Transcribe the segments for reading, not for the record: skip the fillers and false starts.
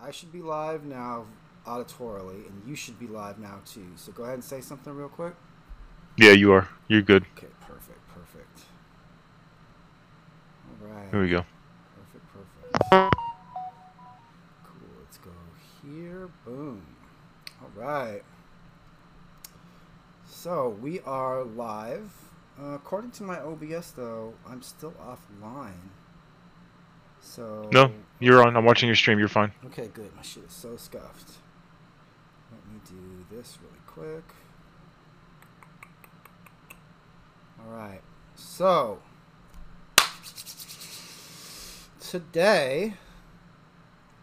I should be live now auditorily, and you should be live now too. So go ahead and say something real quick. Yeah, you are. You're good. Okay, perfect, perfect. All right, Here we go. perfect, perfect. Cool, let's go here. Boom. All right. So we are live. According to my OBS, though, I'm still offline. No, So, you're on. I'm watching your stream. You're fine. okay, good. My shit is so scuffed. Let me do this really quick. All right. So, today,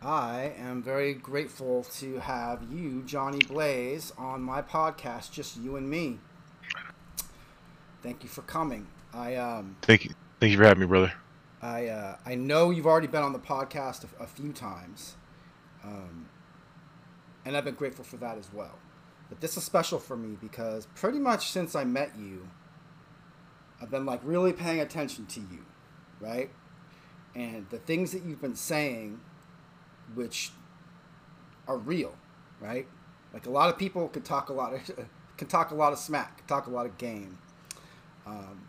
I am very grateful to have you, JohnnyBlaze, on my podcast, just you and me. Thank you for coming. Thank you. Thank you for having me, brother. I know you've already been on the podcast a few times, um, and I've been grateful for that as well. But this is special for me because pretty much since I met you, I've been like really paying attention to you, right? And the things that you've been saying, which are real, right? Like a lot of people can talk a lot of smack, can talk a lot of game.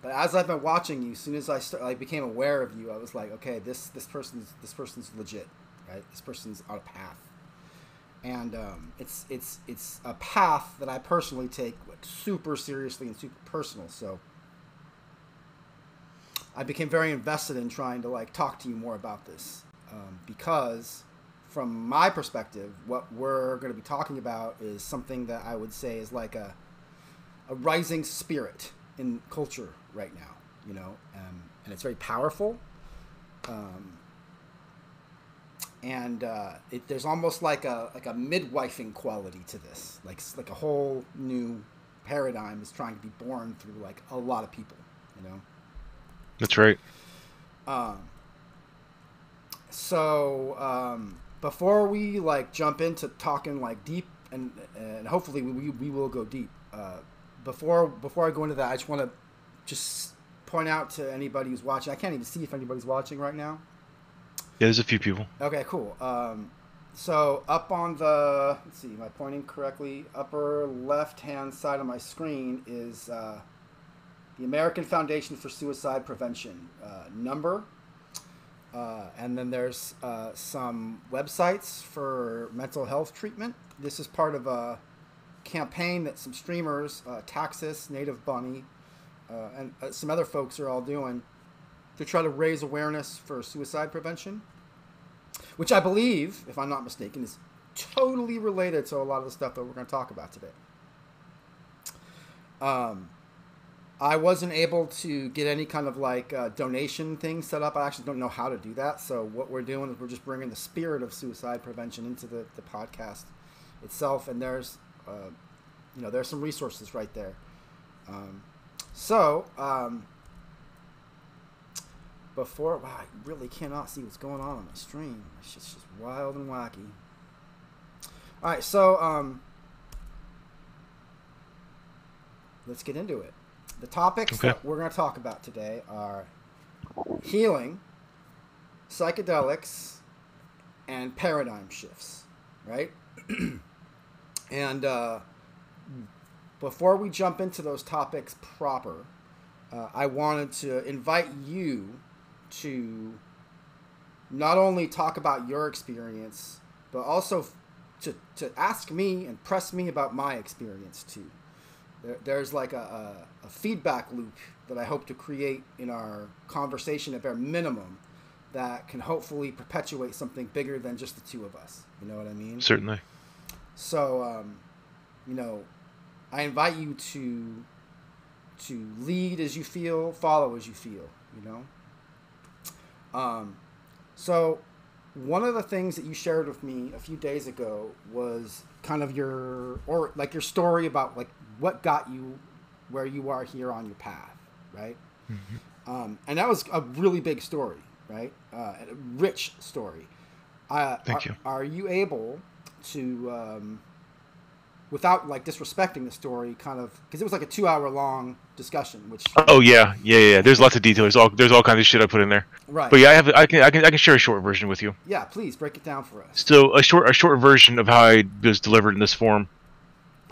But as I've been watching you, as soon as I became aware of you, I was like, okay, this person's legit, right? This person's on a path, and it's a path that I personally take like super seriously and super personal. So I became very invested in trying to like talk to you more about this, because from my perspective, what we're going to be talking about is something that I would say is like a rising spirit in culture right now, and it's very powerful. Um, and there's almost like a midwifing quality to this, like a whole new paradigm is trying to be born through like a lot of people, you know. That's right. Um, before we like jump into talking like deep and hopefully we will go deep. Before I go into that, I just want to just point out to anybody who's watching. I can't even see if anybody's watching right now. Yeah, there's a few people. Okay, cool. So up on the, let's see, am I pointing correctly? Upper left-hand side of my screen is the American Foundation for Suicide Prevention number. And then there's some websites for mental health treatment. This is part of a campaign that some streamers, Taxis, Native Bunny, and some other folks are all doing to try to raise awareness for suicide prevention, which I believe, if I'm not mistaken, is totally related to a lot of the stuff that we're going to talk about today. I wasn't able to get any kind of like donation thing set up. I actually don't know how to do that. So what we're doing is we're just bringing the spirit of suicide prevention into the podcast itself. And there's, there's some resources right there. Before, wow, I really cannot see what's going on my stream. It's just wild and wacky. All right, so let's get into it. The topics that we're going to talk about today are healing, psychedelics, and paradigm shifts, right? And before we jump into those topics proper, I wanted to invite you to not only talk about your experience, but also to ask me and press me about my experience too. There's like a feedback loop that I hope to create in our conversation at bare minimum that can hopefully perpetuate something bigger than just the two of us. You know what I mean? Certainly. So, I invite you to lead as you feel, follow as you feel, So one of the things that you shared with me a few days ago was kind of your story about like what got you where you are here on your path, right? Mm-hmm. And that was a really big story, right? A rich story. Thank you. Are you able to without like disrespecting the story, kind of, because it was like a 2-hour long discussion. Which Oh yeah. There's lots of detail. There's all kinds of shit I put in there. Right. But yeah, I can share a short version with you. Yeah, please break it down for us. So a short version of how I was delivered in this form.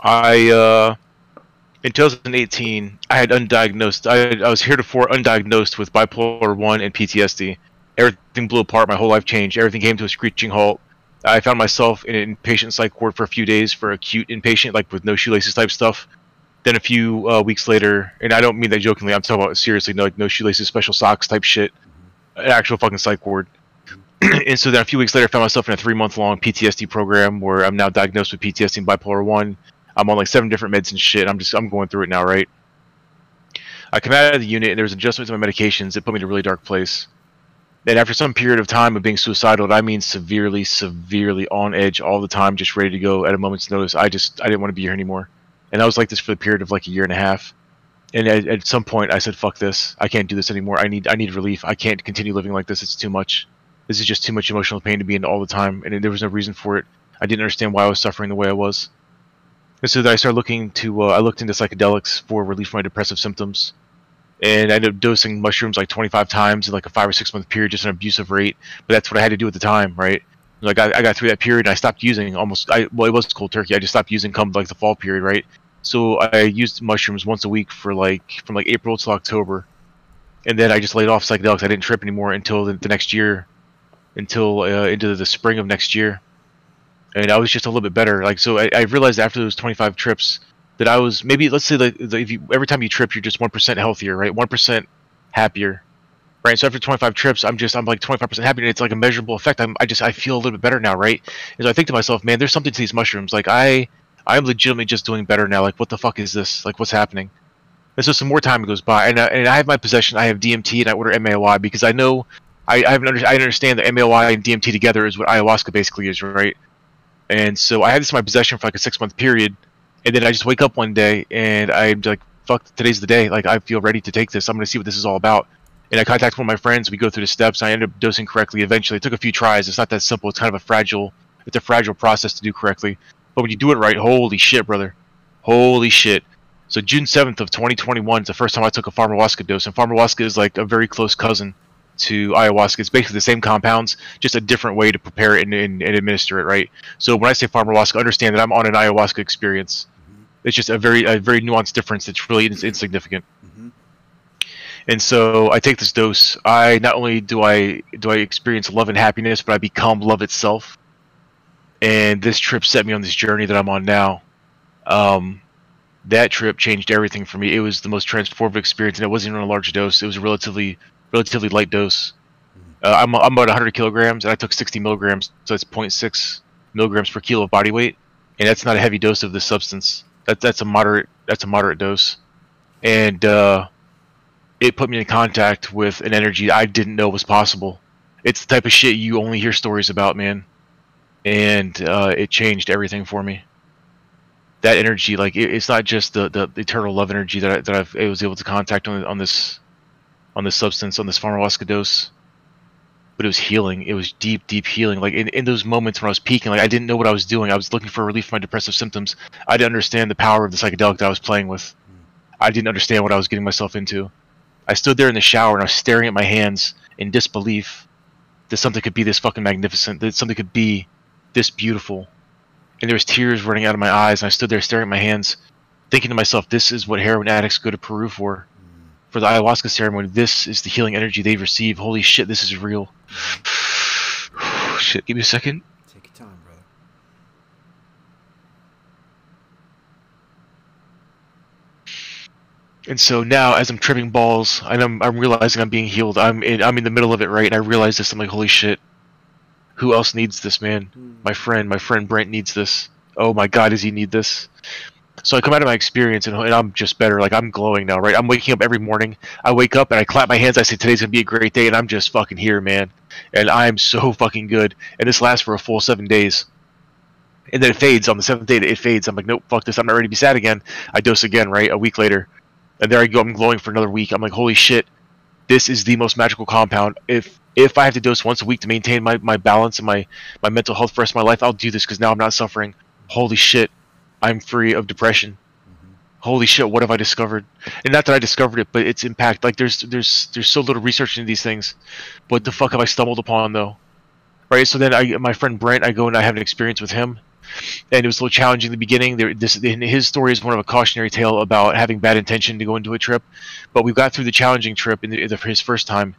In 2018, I had undiagnosed. I was heretofore undiagnosed with bipolar 1 and PTSD. Everything blew apart. My whole life changed. Everything came to a screeching halt. I found myself in an inpatient psych ward for a few days for acute inpatient, like with no shoelaces type stuff. Then a few weeks later, and I don't mean that jokingly, I'm talking about seriously, like no shoelaces, special socks type shit. An actual fucking psych ward. And so then a few weeks later, I found myself in a 3-month-long PTSD program where I'm now diagnosed with PTSD and bipolar 1. I'm on like 7 different meds and shit. I'm going through it now, right? I come out of the unit and there was adjustments to my medications that put me in a really dark place. And after some period of time of being suicidal, and I mean severely on edge all the time, just ready to go at a moment's notice, I didn't want to be here anymore. And I was like this for the period of like 1.5 years. And at some point I said, fuck this. I can't do this anymore. I need relief. I can't continue living like this. It's too much. This is just too much emotional pain to be in all the time. And there was no reason for it. I didn't understand why I was suffering the way I was. And so then I started looking to, I looked into psychedelics for relief from my depressive symptoms. And I ended up dosing mushrooms like 25 times in like a 5 or 6 month period, just an abusive rate. But that's what I had to do at the time, right? Like I got through that period and I stopped using it was cold turkey. I just stopped using come like the fall period, right? So I used mushrooms once a week for from April till October. And then I just laid off psychedelics. I didn't trip anymore until the next year, until into the spring of next year. And I was just a little bit better. Like, so I realized after those 25 trips that I was maybe, let's say that if every time you trip, you're just 1% healthier, right? 1% happier, right? So after 25 trips, I'm like 25% happier. And it's like a measurable effect. I feel a little bit better now, right? And so I think to myself, man, there's something to these mushrooms. Like I'm legitimately just doing better now. Like, what the fuck is this? Like, what's happening? And so some more time goes by, and I have my possession. I have DMT, and I order MAOI because I know I understand that MAOI and DMT together is what ayahuasca basically is, right? And so I had this in my possession for like a 6-month period, and then I just wake up one day and I'm like, fuck, today's the day. Like, I feel ready to take this. I'm gonna see what this is all about. And I contact one of my friends. We go through the steps. I ended up dosing correctly. Eventually, it took a few tries. It's not that simple. It's kind of a fragile process to do correctly. But when you do it right, holy shit, brother, holy shit. So June 7th of 2021 is the first time I took a pharmahuasca dose, and pharmahuasca is like a very close cousin to ayahuasca. It's basically the same compounds, just a different way to prepare it and administer it, right? So when I say pharmahuasca, understand that I'm on an ayahuasca experience. It's just a very nuanced difference that's really insignificant. And so I take this dose. I not only do I experience love and happiness, but I become love itself. And this trip set me on this journey that I'm on now. That trip changed everything for me. It was the most transformative experience, and it wasn't even a large dose. It was a relatively light dose. I'm about 100 kilograms, and I took 60 milligrams, so that's 0.6 milligrams per kilo of body weight, and that's not a heavy dose of this substance. That's a moderate dose, and it put me in contact with an energy I didn't know was possible. It's the type of shit you only hear stories about, man, and it changed everything for me. That energy, like it's not just the eternal love energy that I was able to contact on this substance, on this pharmahuasca dose, but it was healing. It was deep healing. Like in those moments when I was peaking, like I didn't know what I was doing. I was looking for relief from my depressive symptoms. I didn't understand the power of the psychedelic that I was playing with. I didn't understand what I was getting myself into. I stood there in the shower and I was staring at my hands in disbelief that something could be this fucking magnificent, that something could be this beautiful. And there was tears running out of my eyes, and I stood there staring at my hands, thinking to myself, this is what heroin addicts go to Peru for the ayahuasca ceremony. This is the healing energy they receive. Holy shit, this is real. Shit, give me a second. Take your time, brother. And so now, as I'm tripping balls, and I'm realizing I'm being healed. I'm in the middle of it, right? And I realize this. I'm like, holy shit. Who else needs this, man? My friend Brent needs this. Oh my God, does he need this? So I come out of my experience and I'm just better. Like, I'm glowing now, right? I'm waking up every morning. I wake up and I clap my hands. I say, today's gonna be a great day, and I'm just fucking here, man. And I'm so fucking good. And this lasts for a full 7 days. And then it fades. On the 7th day, it fades. I'm like, nope, fuck this. I'm not ready to be sad again. I dose again, right? A week later. And there I go. I'm glowing for another week. I'm like, holy shit. This is the most magical compound. If I have to dose once a week to maintain my balance and my mental health for the rest of my life, I'll do this because now I'm not suffering. Holy shit. I'm free of depression. Mm-hmm. Holy shit, what have I discovered? And not that I discovered it, but its impact. Like there's so little research into these things. What the fuck have I stumbled upon though? Right. So then my friend Brent, I go and I have an experience with him, and it was a little challenging in the beginning. His story is one of a cautionary tale about having bad intention to go into a trip, but we got through the challenging trip in his first time.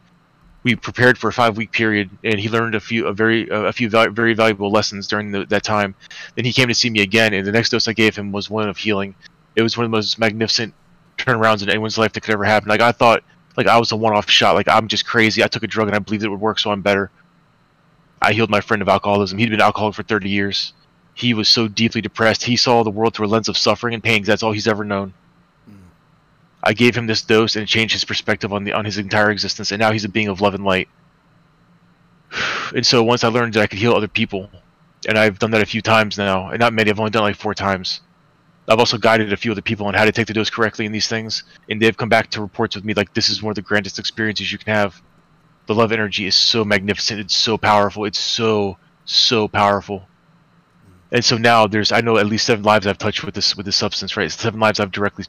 We prepared for a 5-week period, and he learned a few very valuable lessons during that time. Then he came to see me again, and the next dose I gave him was one of healing. It was one of the most magnificent turnarounds in anyone's life that could ever happen. Like I thought, like I was a one-off shot. Like I'm just crazy. I took a drug and I believed it would work, so I'm better. I healed my friend of alcoholism. He'd been alcoholic for 30 years. He was so deeply depressed. He saw the world through a lens of suffering and pain. That's all he's ever known. I gave him this dose and it changed his perspective on his entire existence, and now he's a being of love and light. And so once I learned that I could heal other people, and I've done that a few times now, and not many, I've only done it like 4 times. I've also guided a few other people on how to take the dose correctly in these things, and they've come back to reports with me like, this is one of the grandest experiences you can have. The love energy is so magnificent, it's so powerful, it's so powerful. And so now I know at least 7 lives I've touched with this substance, right? 7 lives I've directly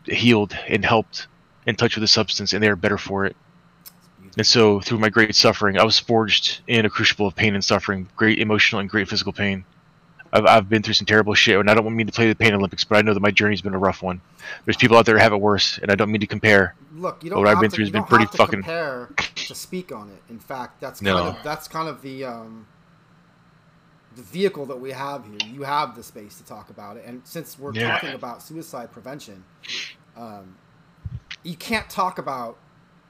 healed and helped and touched with the substance, and they're better for it. And so through my great suffering, I was forged in a crucible of pain and suffering, great emotional and great physical pain. I've been through some terrible shit, and I don't want me to play the Pain Olympics, but I know that my journey's been a rough one. There's people out there who have it worse, and I don't mean to compare. Look, you don't what have I've been to, through you has been don't pretty have to fucking compare to speak on it. In fact, that's kind of the vehicle that we have here. You have the space to talk about it, and since we're talking about suicide prevention, you can't talk about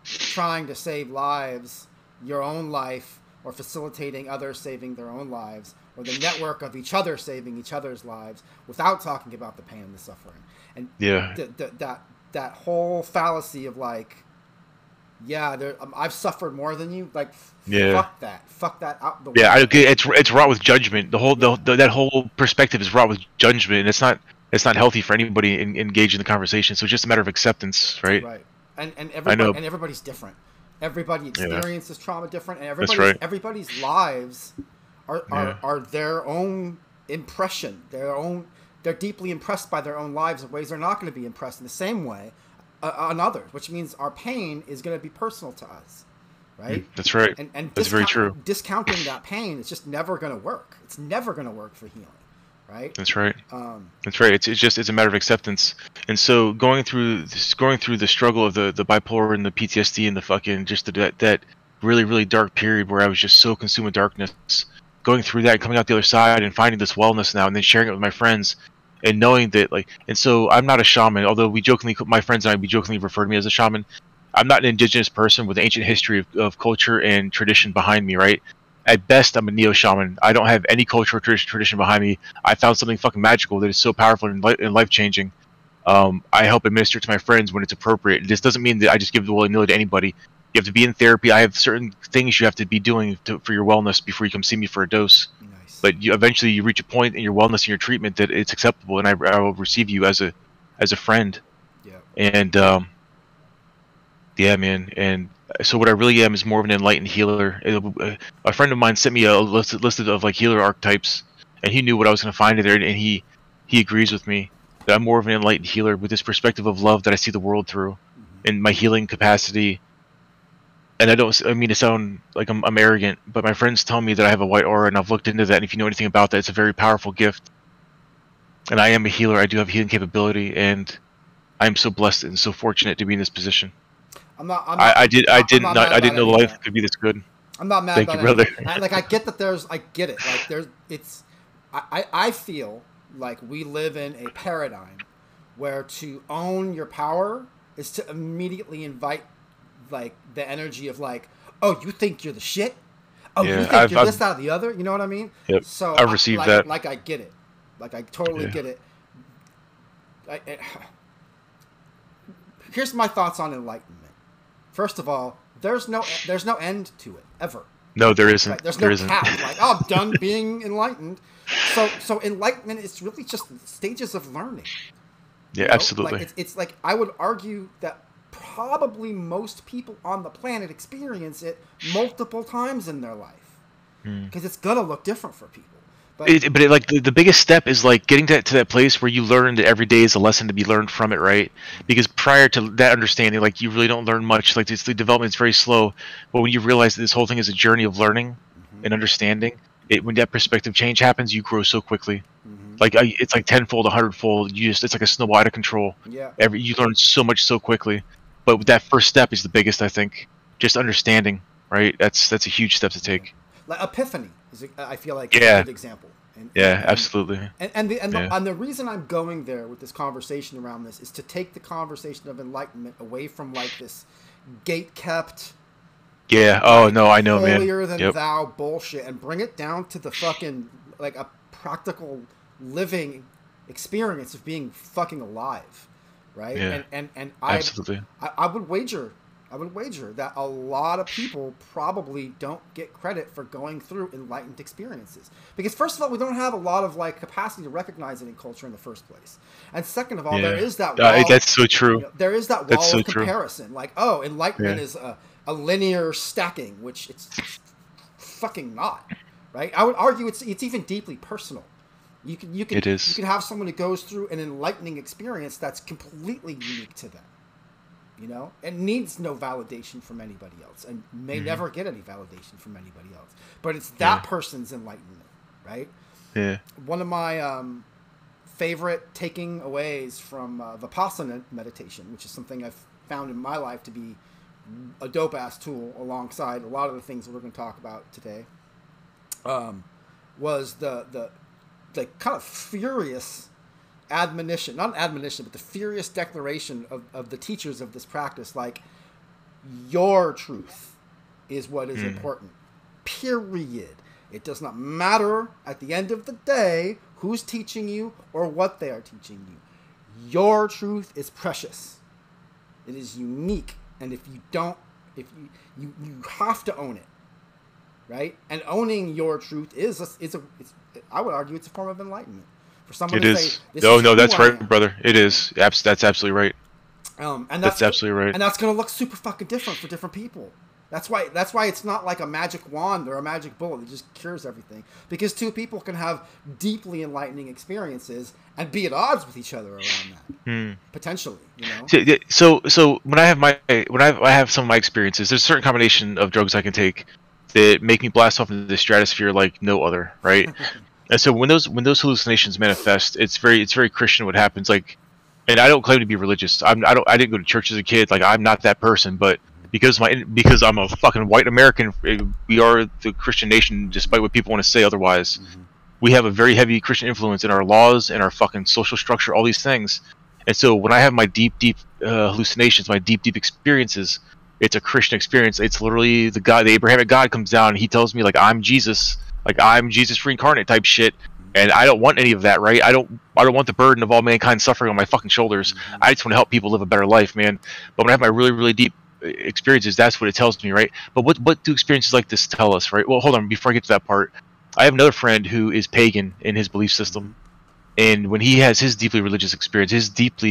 trying to save lives, your own life, or facilitating others saving their own lives, or the network of each other saving each other's lives, without talking about the pain and the suffering. And that whole fallacy of like, I've suffered more than you. Like, fuck that out the way. It's wrought with judgment. That whole perspective is wrought with judgment, and it's not healthy for anybody engaged in the conversation. So it's just a matter of acceptance, right? Right. And everybody's different. Everybody experiences trauma different, and everybody's lives are their own impression. They're deeply impressed by their own lives in ways they're not going to be impressed in the same way on others, which means our pain is going to be personal to us, right? That's right. And that's very true. Discounting that pain is just never going to work. It's never going to work for healing. Right. That's right. That's right. It's a matter of acceptance. And so going through the struggle of the bipolar and the PTSD and the fucking that really, really dark period where I was just so consumed with darkness, going through that, coming out the other side and finding this wellness now, and then sharing it with my friends, and knowing that and so I'm not a shaman, although my friends and I jokingly refer to me as a shaman. I'm not an indigenous person with an ancient history of culture and tradition behind me, right? At best, I'm a neo-shaman. I don't have any cultural tradition behind me. I found something fucking magical that is so powerful and life-changing. I help administer it to my friends when it's appropriate. This doesn't mean that I just give the willy-nilly to anybody. You have to be in therapy. I have certain things you have to be doing for your wellness before you come see me for a dose. Nice. But eventually you reach a point in your wellness and your treatment that it's acceptable, and I will receive you as a friend. Yeah. And man. And so what I really am is more of an enlightened healer. A friend of mine sent me a list of like healer archetypes, and he knew what I was going to find in there, and he agrees with me that I'm more of an enlightened healer with this perspective of love that I see the world through, and my healing capacity. And I mean to sound like I'm arrogant, but my friends tell me that I have a white aura, and I've looked into that, and if you know anything about that, it's a very powerful gift. And I am a healer. I do have healing capability, and I am so blessed and so fortunate to be in this position. I didn't know life could be this good. I'm not mad. Thank you, brother. I get that I get it. I feel like we live in a paradigm where to own your power is to immediately invite like the energy of like, oh, you think you're the shit? Oh, you think you're this, that, or the other? You know what I mean? Yep. So I've received that. Like I get it. Like I totally get it. Here's my thoughts on enlightenment. First of all, there's no end to it ever. No, there isn't. Right? There's no cap. Like, oh, I'm done being enlightened. So enlightenment is really just stages of learning. Yeah, absolutely. Like it's like I would argue that probably most people on the planet experience it multiple times in their life because it's gonna look different for people. But Like the biggest step is like getting to that place where you learn that every day is a lesson to be learned from it, right? Because prior to that understanding, like you really don't learn much. Like the development is very slow. But when you realize that this whole thing is a journey of learning and understanding, when that perspective change happens, you grow so quickly. Like it's like tenfold, 100-fold. It's like a snowball out of control. yeah, You learn so much so quickly. But that first step is the biggest, I think. Just understanding, right? That's a huge step to take. like epiphany is, I feel like, Yeah. a good example. Absolutely. And the reason I'm going there with this conversation around this is to take the conversation of enlightenment away from like this gate kept. Yeah. Oh no, I know, man. Holier than thou bullshit, and bring it down to the fucking like a practical living experience of being fucking alive, right? Yeah. And Absolutely. I would wager that a lot of people probably don't get credit for going through enlightened experiences. Because first of all, we don't have a lot of like capacity to recognize it in culture in the first place. And second of all, there is that wall, that's so true. There is that wall of comparison. Like, oh, enlightenment is a linear stacking, which it's fucking not, right? I would argue it's even deeply personal. You can have someone who goes through an enlightening experience that's completely unique to them. You know, and needs no validation from anybody else, and may never get any validation from anybody else. But it's that person's enlightenment, right? Yeah. One of my favorite taking aways from Vipassana meditation, which is something I've found in my life to be a dope ass tool alongside a lot of the things that we're going to talk about today, was the kind of furious admonition, not admonition, but the furious declaration of the teachers of this practice, like, your truth is what is important, period. It does not matter at the end of the day who's teaching you or what they are teaching you. Your truth is precious. It is unique. And if you don't, you have to own it, right? And owning your truth is I would argue it's a form of enlightenment. For someone to say, no, that's right, brother. It is. That's absolutely right. And that's absolutely right. And that's going to look super fucking different for different people. That's why it's not like a magic wand or a magic bullet that just cures everything. Because two people can have deeply enlightening experiences and be at odds with each other around that. Potentially, you know. So when I have some of my experiences, there's a certain combination of drugs I can take that make me blast off into the stratosphere like no other, right? And so when those hallucinations manifest, it's very Christian what happens. Like, and I don't claim to be religious. I didn't go to church as a kid. Like, I'm not that person. But because I'm a fucking white American, we are the Christian nation, despite what people want to say otherwise. We have a very heavy Christian influence in our laws and our fucking social structure, all these things. And so when I have my deep hallucinations, my deep experiences, it's a Christian experience. It's literally the Abrahamic God comes down and he tells me, like, I'm Jesus. Like, I'm Jesus reincarnate type shit, and I don't want any of that, right? I don't want the burden of all mankind suffering on my fucking shoulders. I just want to help people live a better life, man. But when I have my really, really deep experiences, that's what it tells me, right? But what do experiences like this tell us, right? Well, hold on, before I get to that part, I have another friend who is pagan in his belief system, and when he has his deeply religious experience, his deep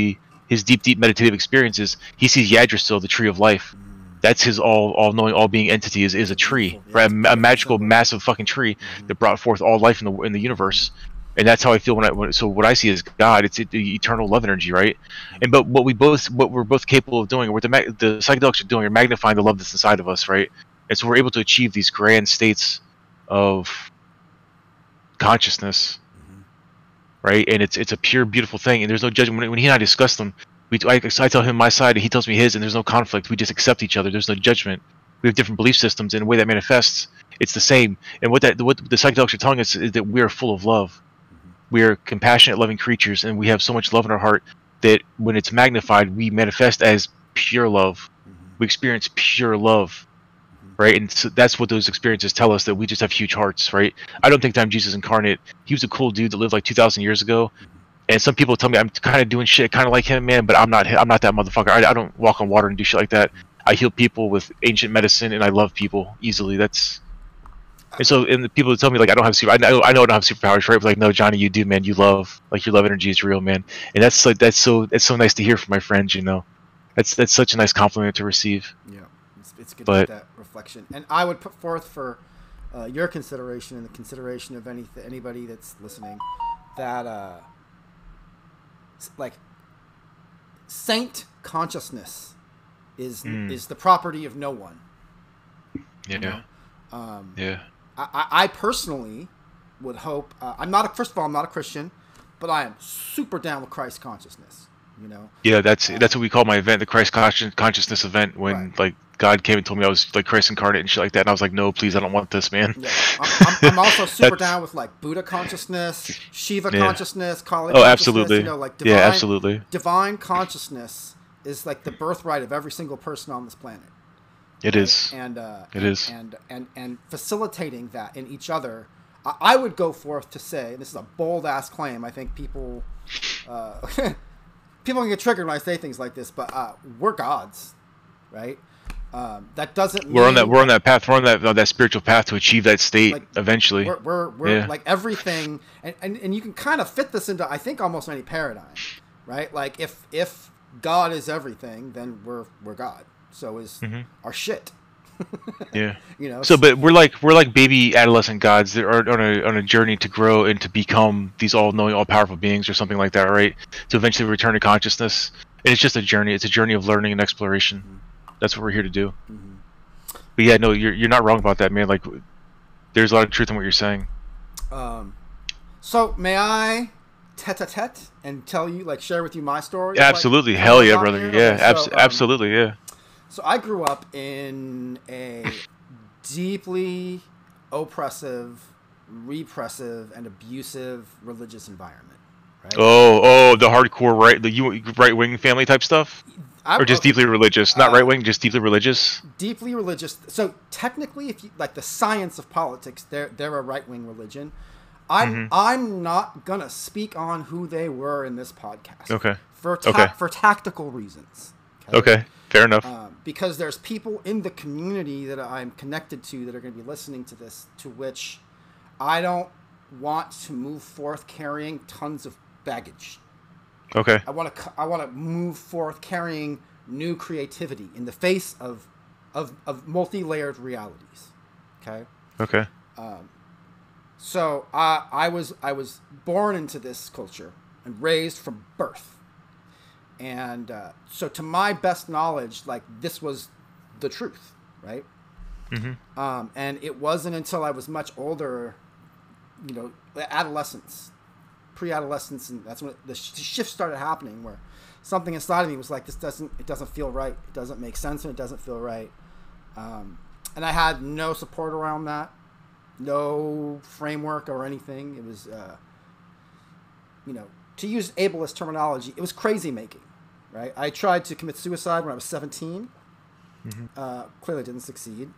meditative experiences, he sees Yggdrasil, the tree of life. That's his all-knowing, all-being entity is a tree, right? A magical, massive fucking tree that brought forth all life in the universe, and that's how I feel so what I see as God, it's the eternal love energy, right? And but what we're both capable of doing, what the psychedelics are doing, are magnifying the love that's inside of us, right? And so we're able to achieve these grand states of consciousness, right? And it's a pure, beautiful thing, and there's no judgment. When he and I discuss them, I tell him my side, and he tells me his, and there's no conflict. We just accept each other. There's no judgment. We have different belief systems, and the way that manifests, it's the same. And what the psychedelics are telling us is that we are full of love. We are compassionate, loving creatures, and we have so much love in our heart that when it's magnified, we manifest as pure love. We experience pure love, right? And so that's what those experiences tell us, that we just have huge hearts, right? I don't think that I'm Jesus incarnate. He was a cool dude that lived like 2,000 years ago. And some people tell me I'm kind of doing shit kind of like him, man, but I'm not that motherfucker. I don't walk on water and do shit like that. I heal people with ancient medicine, and I love people easily. And the people that tell me, like, I know I don't have superpowers, right? But like, no, Johnny, you do, man. You love, like, your love energy is real, man. And that's so nice to hear from my friends, you know. That's such a nice compliment to receive. Yeah, it's good to get that reflection. And I would put forth for your consideration and the consideration of anybody that's listening, that like saint consciousness is the property of no one. Yeah. You know? Yeah. I personally would hope. First of all, I'm not a Christian, but I am super down with Christ consciousness. You know. Yeah, that's what we call my event, the Christ consciousness event. When like God came and told me I was like Christ incarnate and shit like that, and I was like, no, please, I don't want this, man. Yeah. I'm also super down with like Buddha consciousness, Shiva consciousness, Kali consciousness. Absolutely. You know, like absolutely. Divine consciousness is like the birthright of every single person on this planet. It is. And it is. And facilitating that in each other. I would go forth to say, and this is a bold ass claim. I think people people can get triggered when I say things like this, but we're gods, right? That doesn't mean we're on that path. We're on that spiritual path to achieve that state eventually. We're like everything, and you can kind of fit this into, I think, almost any paradigm, right? Like if God is everything, then we're God. So is our shit. Yeah. You know. So, but we're like baby adolescent gods that are on a journey to grow and to become these all-knowing, all-powerful beings or something like that, right? To eventually return to consciousness. And it's just a journey. It's a journey of learning and exploration. That's what we're here to do. But yeah, no, you're not wrong about that, man. Like, there's a lot of truth in what you're saying. So may I tete-a-tete and tell you, like, share with you my story? Absolutely. Like, hell yeah, brother. Here? Yeah, Okay, absolutely, yeah. So I grew up in a deeply oppressive, repressive, and abusive religious environment. Right? Oh, the hardcore right-wing family type stuff? Or just deeply religious? Not right-wing, just deeply religious? Deeply religious. So technically, if you like the science of politics, they're a right-wing religion. I'm not gonna speak on who they were in this podcast. Okay. For tactical reasons. Okay. Fair enough. Because there's people in the community that I'm connected to that are going to be listening to this, to which I don't want to move forth carrying tons of baggage. Okay. I want to move forth carrying new creativity in the face of multi-layered realities. Okay. Okay. So I was born into this culture and raised from birth. And so to my best knowledge, like, this was the truth, right? And it wasn't until I was much older, you know, adolescence, pre-adolescence, and that's when the shift started happening, where something inside of me was like, it doesn't feel right. It doesn't make sense, and it doesn't feel right. And I had no support around that, no framework or anything. It was, you know, to use ableist terminology, it was crazy making, right? I tried to commit suicide when I was 17. Clearly didn't succeed.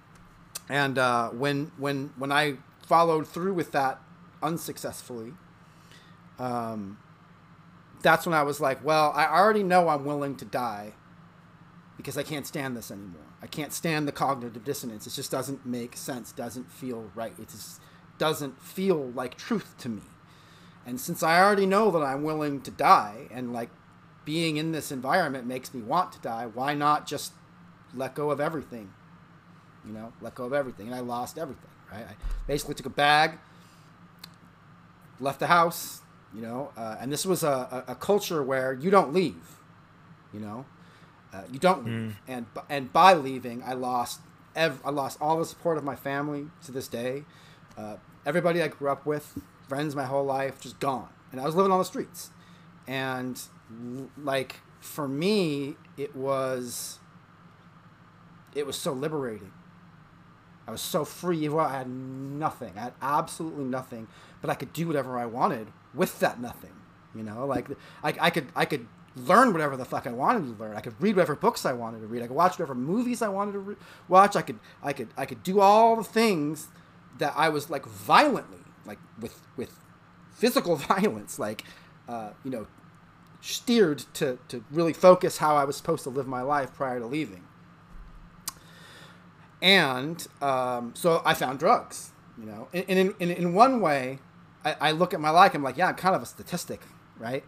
And when I followed through with that unsuccessfully, that's when I was like, well, I already know I'm willing to die because I can't stand this anymore. I can't stand the cognitive dissonance. It just doesn't make sense, doesn't feel right. It just doesn't feel like truth to me. And since I already know that I'm willing to die, and like being in this environment makes me want to die, why not just let go of everything? You know, let go of everything. And I lost everything, right? I basically took a bag, left the house, you know, and this was a culture where you don't leave, you know, you don't leave. And by leaving, I lost all the support of my family to this day. Everybody I grew up with, friends my whole life, just gone. And I was living on the streets. And like, for me, it was so liberating. I was so free. I had nothing. I had absolutely nothing. But I could do whatever I wanted with that nothing. You know, like I could learn whatever the fuck I wanted to learn. I could read whatever books I wanted to read. I could watch whatever movies I wanted to watch. I could do all the things that I was like violently, like with physical violence, like you know, steered to really focus how I was supposed to live my life prior to leaving. And so I found drugs, you know, and in one way, I look at my life, I'm like, yeah, I'm kind of a statistic, right?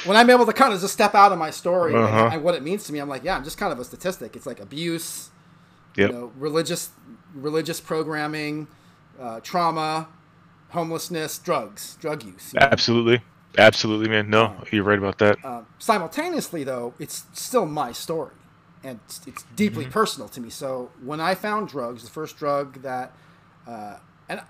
When I'm able to kind of just step out of my story and what it means to me, I'm like, yeah, I'm just kind of a statistic. It's like abuse, you know, religious programming, trauma, homelessness, drug use. Absolutely, man. No, you're right about that. Simultaneously, though, it's still my story, and it's deeply personal to me. So when I found drugs, the first drug that, and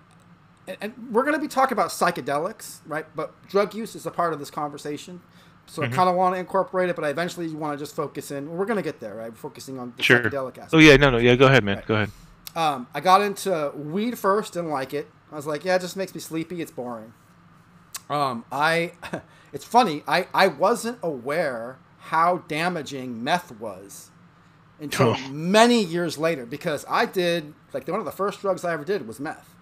we're going to be talking about psychedelics, right? But drug use is a part of this conversation. So I kind of want to incorporate it, but I eventually want to just focus in. We're going to get there, right? Focusing on the psychedelic aspect. Oh, yeah, no. Yeah, go ahead, man. Right. Go ahead. I got into weed first, didn't like it. I was like, yeah, it just makes me sleepy. It's boring. It's funny. I wasn't aware how damaging meth was until many years later, because I did, like, one of the first drugs I ever did was meth.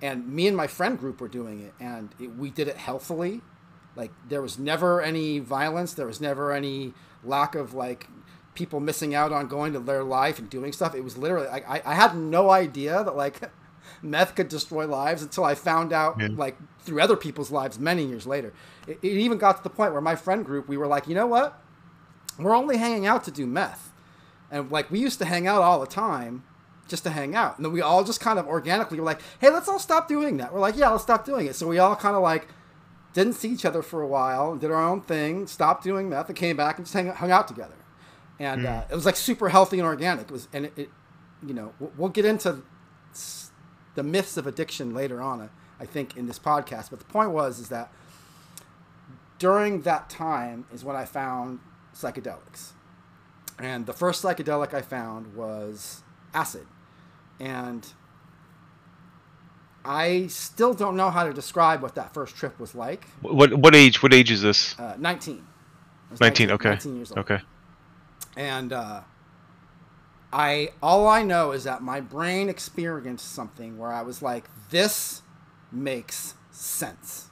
And me and my friend group were doing it, and we did it healthily. Like, there was never any violence. There was never any lack of, like, people missing out on going to their life and doing stuff. It was literally, I had no idea that, like, meth could destroy lives until I found out, like, through other people's lives many years later. It even got to the point where my friend group, we were like, you know what? We're only hanging out to do meth. And, like, we used to hang out all the time just to hang out. And then we all just kind of organically were like, hey, let's all stop doing that. We're like, yeah, let's stop doing it. So we all kind of, like, didn't see each other for a while, did our own thing, stopped doing meth, and came back and just hung out together. And it was, like, super healthy and organic. It was, and it you know, we'll get into the myths of addiction later on, I think, in this podcast. But the point is that during that time is when I found psychedelics. And the first psychedelic I found was acid. And I still don't know how to describe what that first trip was like. What age? What age is this? 19. 19. Okay. 19 years old. Okay. And all I know is that my brain experienced something where I was like, this makes sense.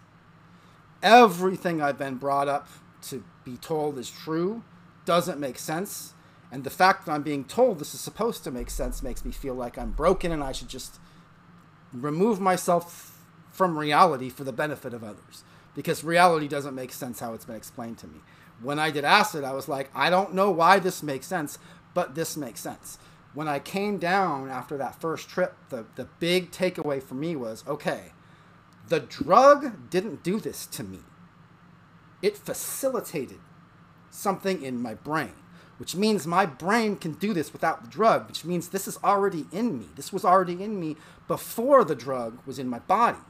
Everything I've been brought up to be told is true doesn't make sense. And the fact that I'm being told this is supposed to make sense makes me feel like I'm broken and I should just remove myself from reality for the benefit of others. Because reality doesn't make sense how it's been explained to me. When I did acid, I was like, I don't know why this makes sense, but this makes sense. When I came down after that first trip, the big takeaway for me was, okay, the drug didn't do this to me. It facilitated something in my brain, which means my brain can do this without the drug, which means this is already in me. This was already in me before the drug was in my body.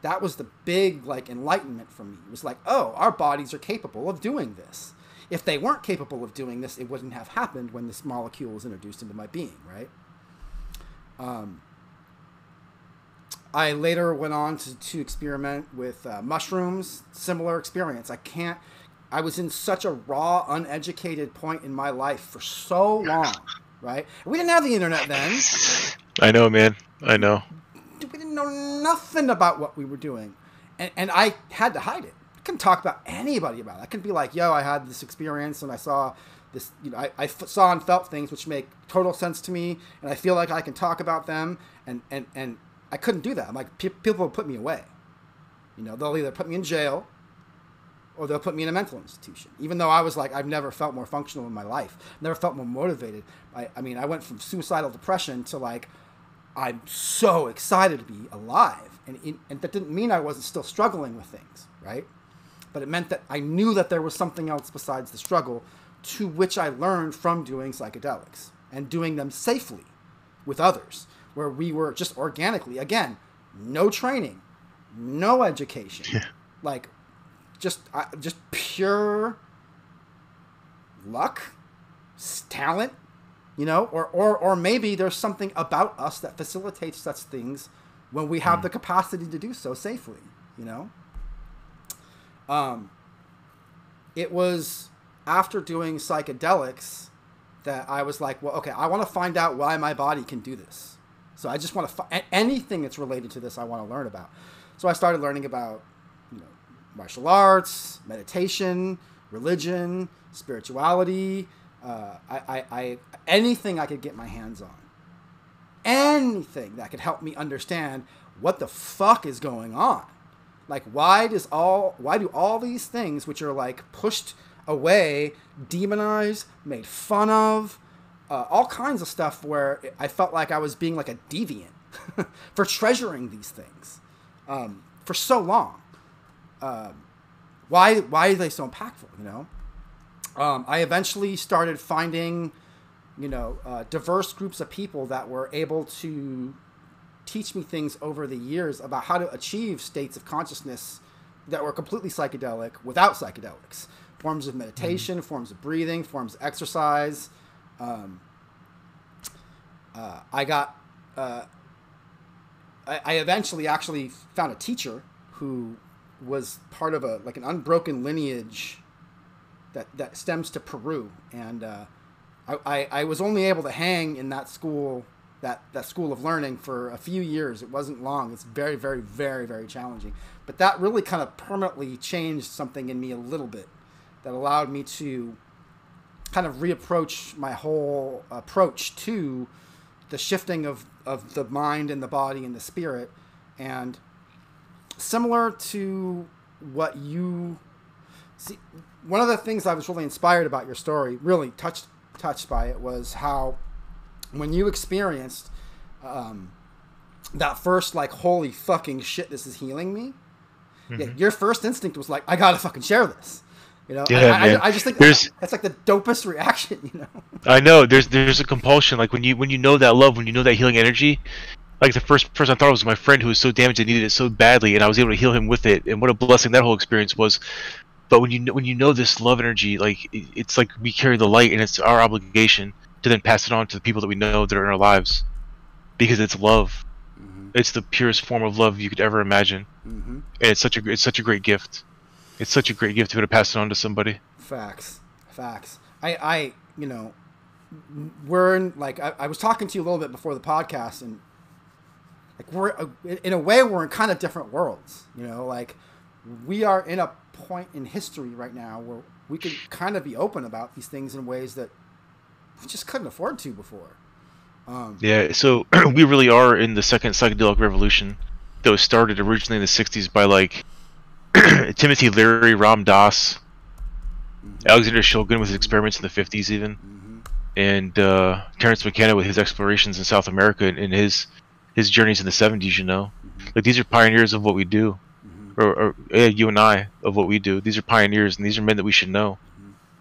That was the big, like, enlightenment for me. It was like, oh, our bodies are capable of doing this. If they weren't capable of doing this, it wouldn't have happened when this molecule was introduced into my being, right? I later went on to experiment with mushrooms. Similar experience. I was in such a raw, uneducated point in my life for so long, right? We didn't have the internet then. I know, man. I know. We didn't know nothing about what we were doing. And I had to hide it. I couldn't talk about anybody about it. I couldn't be like, yo, I had this experience and I saw this, you know, I saw and felt things which make total sense to me, and I feel like I can talk about them, and I couldn't do that. I'm like, people will put me away. You know, they'll either put me in jail or they'll put me in a mental institution. Even though I was like, I've never felt more functional in my life. Never felt more motivated. I mean, I went from suicidal depression to, like, I'm so excited to be alive. And that didn't mean I wasn't still struggling with things, right? But it meant that I knew that there was something else besides the struggle, to which I learned from doing psychedelics and doing them safely with others, where we were just organically, again, no training, no education, like just pure luck, talent, you know, or maybe there's something about us that facilitates such things when we have the capacity to do so safely, you know. It was after doing psychedelics that I was like, well, okay, I want to find out why my body can do this. So I just want to anything that's related to this, I want to learn about. So I started learning about, you know, martial arts, meditation, religion, spirituality. I anything I could get my hands on, anything that could help me understand what the fuck is going on. Like, why do all these things, which are like pushed away, demonized, made fun of, all kinds of stuff, where I felt like I was being like a deviant, for treasuring these things for so long. Why are they so impactful? You know, I eventually started finding, diverse groups of people that were able to teach me things over the years about how to achieve states of consciousness that were completely psychedelic without psychedelics. Forms of meditation, forms of breathing, forms of exercise. I eventually actually found a teacher who was part of an unbroken lineage that stems to Peru, and I was only able to hang in that school, that school of learning, for a few years. It wasn't long. It's very, very, very, very challenging, but that really kind of permanently changed something in me a little bit, that allowed me to kind of reapproach my whole approach to the shifting of the mind and the body and the spirit. And similar to what you see, one of the things I was really inspired about your story, really touched by it, was how when you experienced that first, like, holy fucking shit, this is healing me. Yeah, your first instinct was like, I gotta fucking share this. I just think that's like the dopest reaction. I know there's a compulsion, like when you know that love, when you know that healing energy. Like, the first person I thought was my friend who was so damaged and needed it so badly, and I was able to heal him with it, and what a blessing that whole experience was. But when you know this love energy, like, it's like we carry the light, and it's our obligation to then pass it on to the people that we know that are in our lives, because it's love. It's the purest form of love you could ever imagine, and it's such a great gift. It's such a great gift to be able to pass it on to somebody. Facts. We're in, like, I was talking to you a little bit before the podcast, and like, we're in a way, we're in kind of different worlds. Like, we are in a point in history right now where we could kind of be open about these things in ways that we just couldn't afford to before. So we really are in the second psychedelic revolution that was started originally in the 60s by, like, Timothy Leary, Ram Dass, Alexander Shulgin with his experiments in the 50s even, and Terence McKenna with his explorations in South America and his journeys in the 70s. Like, these are pioneers of what we do, or you and I, of what we do. These are pioneers, and these are men that we should know.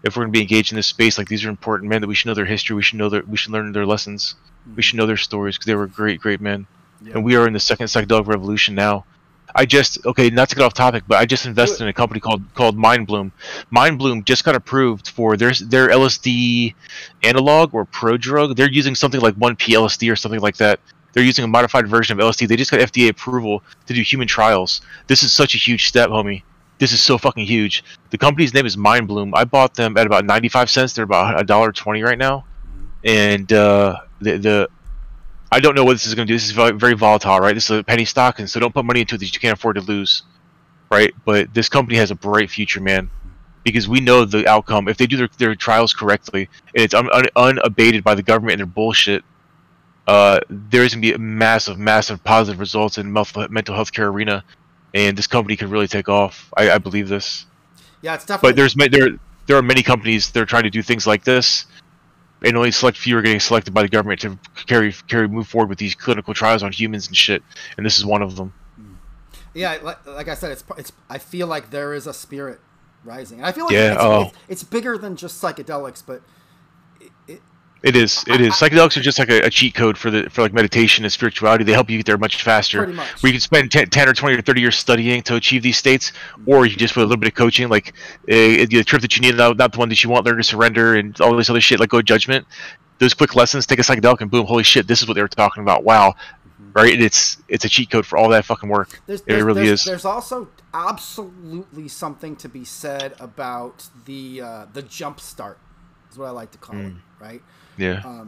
If we're going to be engaged in this space, like, these are important men that we should know their history. We should learn their lessons. We should know their stories, because they were great men. And we are in the second psychedelic revolution now. Not to get off topic, but I just invested in a company called Mind Bloom. Mind Bloom just got approved for their LSD analog or prodrug. They're using something like 1P LSD or something like that. They're using a modified version of LSD. They just got FDA approval to do human trials. This is such a huge step, homie. This is so fucking huge. The company's name is Mind Bloom. I bought them at about 95 cents. They're about $1.20 right now. And I don't know what this is going to do. This is very, very volatile, right? This is a penny stock, and so don't put money into it that you can't afford to lose, right? But this company has a bright future, man, because we know the outcome. If they do their trials correctly, and it's unabated by the government and their bullshit, there's going to be massive positive results in mental health care arena, and this company can really take off. I believe this. Yeah, it's definitely. But there are many companies that are trying to do things like this, and only select few are getting selected by the government to move forward with these clinical trials on humans and shit. And this is one of them. Yeah, like I said, it's. I feel like there is a spirit rising, and I feel like it's bigger than just psychedelics, but it is. Psychedelics are just like a cheat code for like meditation and spirituality. They help you get there much faster. Pretty much. Where you can spend 10 or 20 or 30 years studying to achieve these states, or you can just put a little bit of coaching, like the trip that you need, not the one that you want, learn to surrender, and all this other shit, like go judgment. Those quick lessons, take a psychedelic, and boom, holy shit, this is what they were talking about. Wow, right? And it's a cheat code for all that fucking work. It really is. There's also absolutely something to be said about the jump start, is what I like to call it, right? Yeah.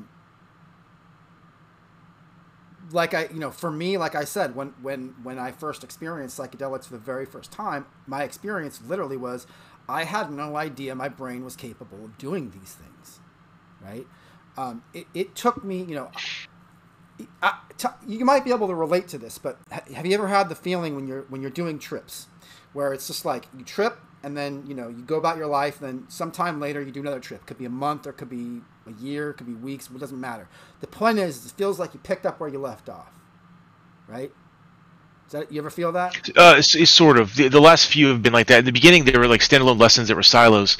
For me, like I said, when I first experienced psychedelics for the very first time, my experience literally was I had no idea my brain was capable of doing these things, right? It took me, you might be able to relate to this, but have you ever had the feeling when you're doing trips where it's just like you trip and then, you go about your life, then sometime later you do another trip. Could be a month or could be a year, could be weeks, it doesn't matter. The point is, it feels like you picked up where you left off, right? You ever feel that? It's sort of. The last few have been like that. In the beginning, they were like standalone lessons that were silos.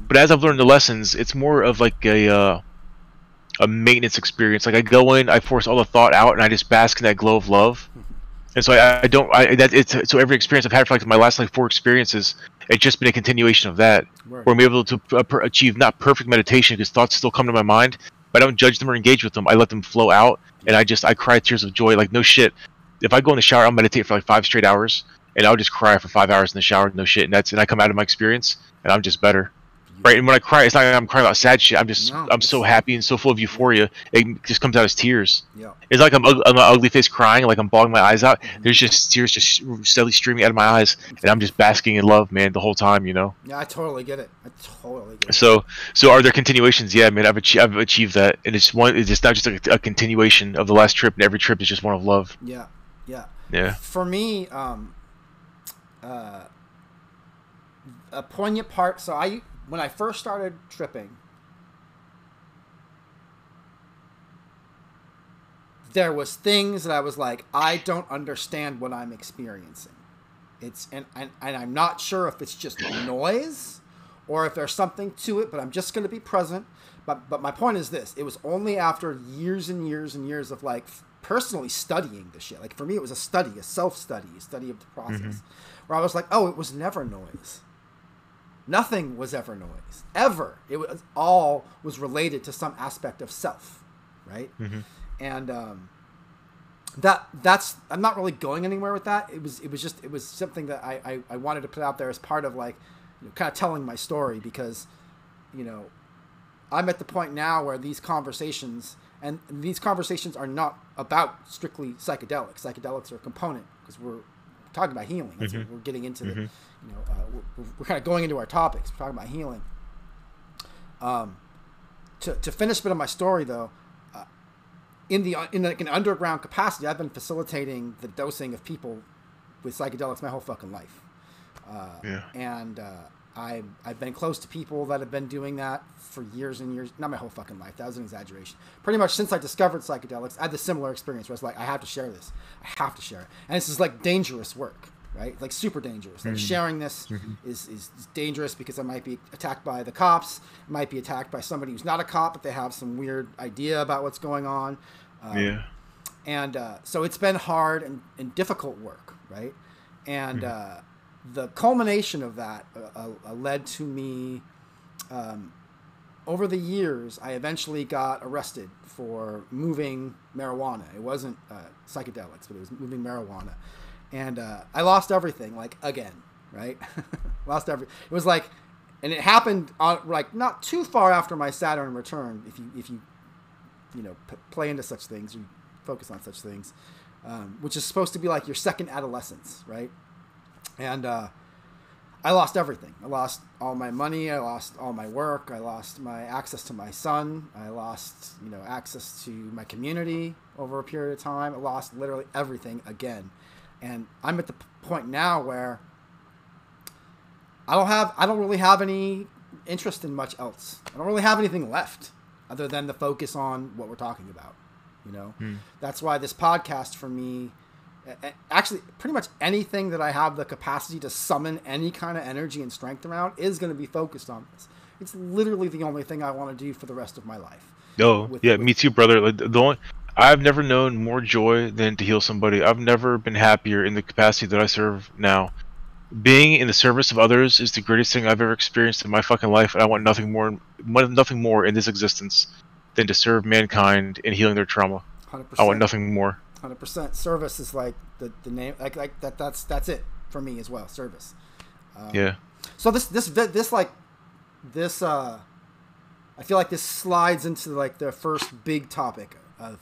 But as I've learned the lessons, it's more of like a maintenance experience. Like I go in, I force all the thought out, and I just bask in that glow of love. And so I don't. So every experience I've had for like my last like 4 experiences, it's just been a continuation of that. Right. Where I'm able to achieve not perfect meditation because thoughts still come to my mind, but I don't judge them or engage with them. I let them flow out, and I cry tears of joy. Like no shit. If I go in the shower, I'll meditate for like 5 straight hours, and I'll just cry for 5 hours in the shower. No shit, and I come out of my experience, and I'm just better. Right, and when I cry, it's not like I'm crying about sad shit. I'm so happy and so full of euphoria. It just comes out as tears. Yeah. It's like I'm an ugly face crying, like I'm bawling my eyes out. There's just tears just steadily streaming out of my eyes, and I'm just basking in love, man, the whole time, you know. Yeah, I totally get it. So are there continuations? Yeah, man, I've achieved that, and it's not just like a continuation of the last trip, and every trip is just one of love. Yeah. Yeah. For me, a poignant part. So when I first started tripping, there was things that I was like, I don't understand what I'm experiencing. And I'm not sure if it's just noise or if there's something to it, but I'm just going to be present. But my point is this: it was only after years and years and years of like personally studying the shit. Like for me, it was a self-study, a study of the process, where I was like, oh, it was never noise. Nothing was ever noise, ever. It was all was related to some aspect of self, right? And that's I'm not really going anywhere with that. It was something that I wanted to put out there as part of like, kind of telling my story, because, I'm at the point now where these conversations are not about strictly psychedelics. Psychedelics are a component because we're talking about healing. That's what we're getting into. We're kind of going into our topics. We're talking about healing. To finish a bit of my story, though, in like an underground capacity, I've been facilitating the dosing of people with psychedelics my whole fucking life. And I've been close to people that have been doing that for years and years. Not my whole fucking life. That was an exaggeration. Pretty much since I discovered psychedelics, I had this similar experience where I was like, I have to share this. I have to share it. And this is like dangerous work, right? Like super dangerous. Like sharing this is dangerous because I might be attacked by the cops. I might be attacked by somebody who's not a cop, but they have some weird idea about what's going on. And so it's been hard and difficult work, right? And the culmination of that led to me, over the years, I eventually got arrested for moving marijuana. It wasn't psychedelics, but it was moving marijuana. And I lost everything, like, again, right? It was like, and it happened like not too far after my Saturn return, if you play into such things, you focus on such things, which is supposed to be like your second adolescence, right? And I lost everything. I lost all my money. I lost all my work. I lost my access to my son. I lost, access to my community over a period of time. I lost literally everything again. And I'm at the point now where I don't really have any interest in much else. I don't really have anything left other than the focus on what we're talking about. That's why this podcast for me, actually pretty much anything that I have the capacity to summon any kind of energy and strength around is going to be focused on this. It's literally the only thing I want to do for the rest of my life. Me too, brother. Like, I've never known more joy than to heal somebody. I've never been happier in the capacity that I serve now. Being in the service of others is the greatest thing I've ever experienced in my fucking life, and I want nothing more in this existence than to serve mankind in healing their trauma. 100%. I want nothing more. 100%. Service is like the name, like that. That's it for me as well. Service. So I feel like this slides into like the first big topic of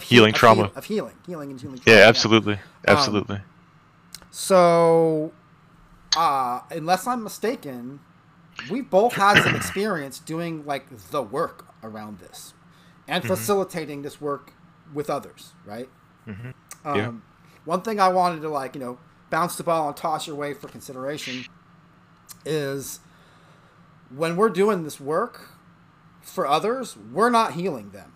healing trauma. Healing and healing trauma. Yeah, absolutely. So, unless I'm mistaken, we both had some experience doing like the work around this and facilitating this work with others, right? One thing I wanted to bounce the ball and toss your way for consideration is when we're doing this work for others, we're not healing them.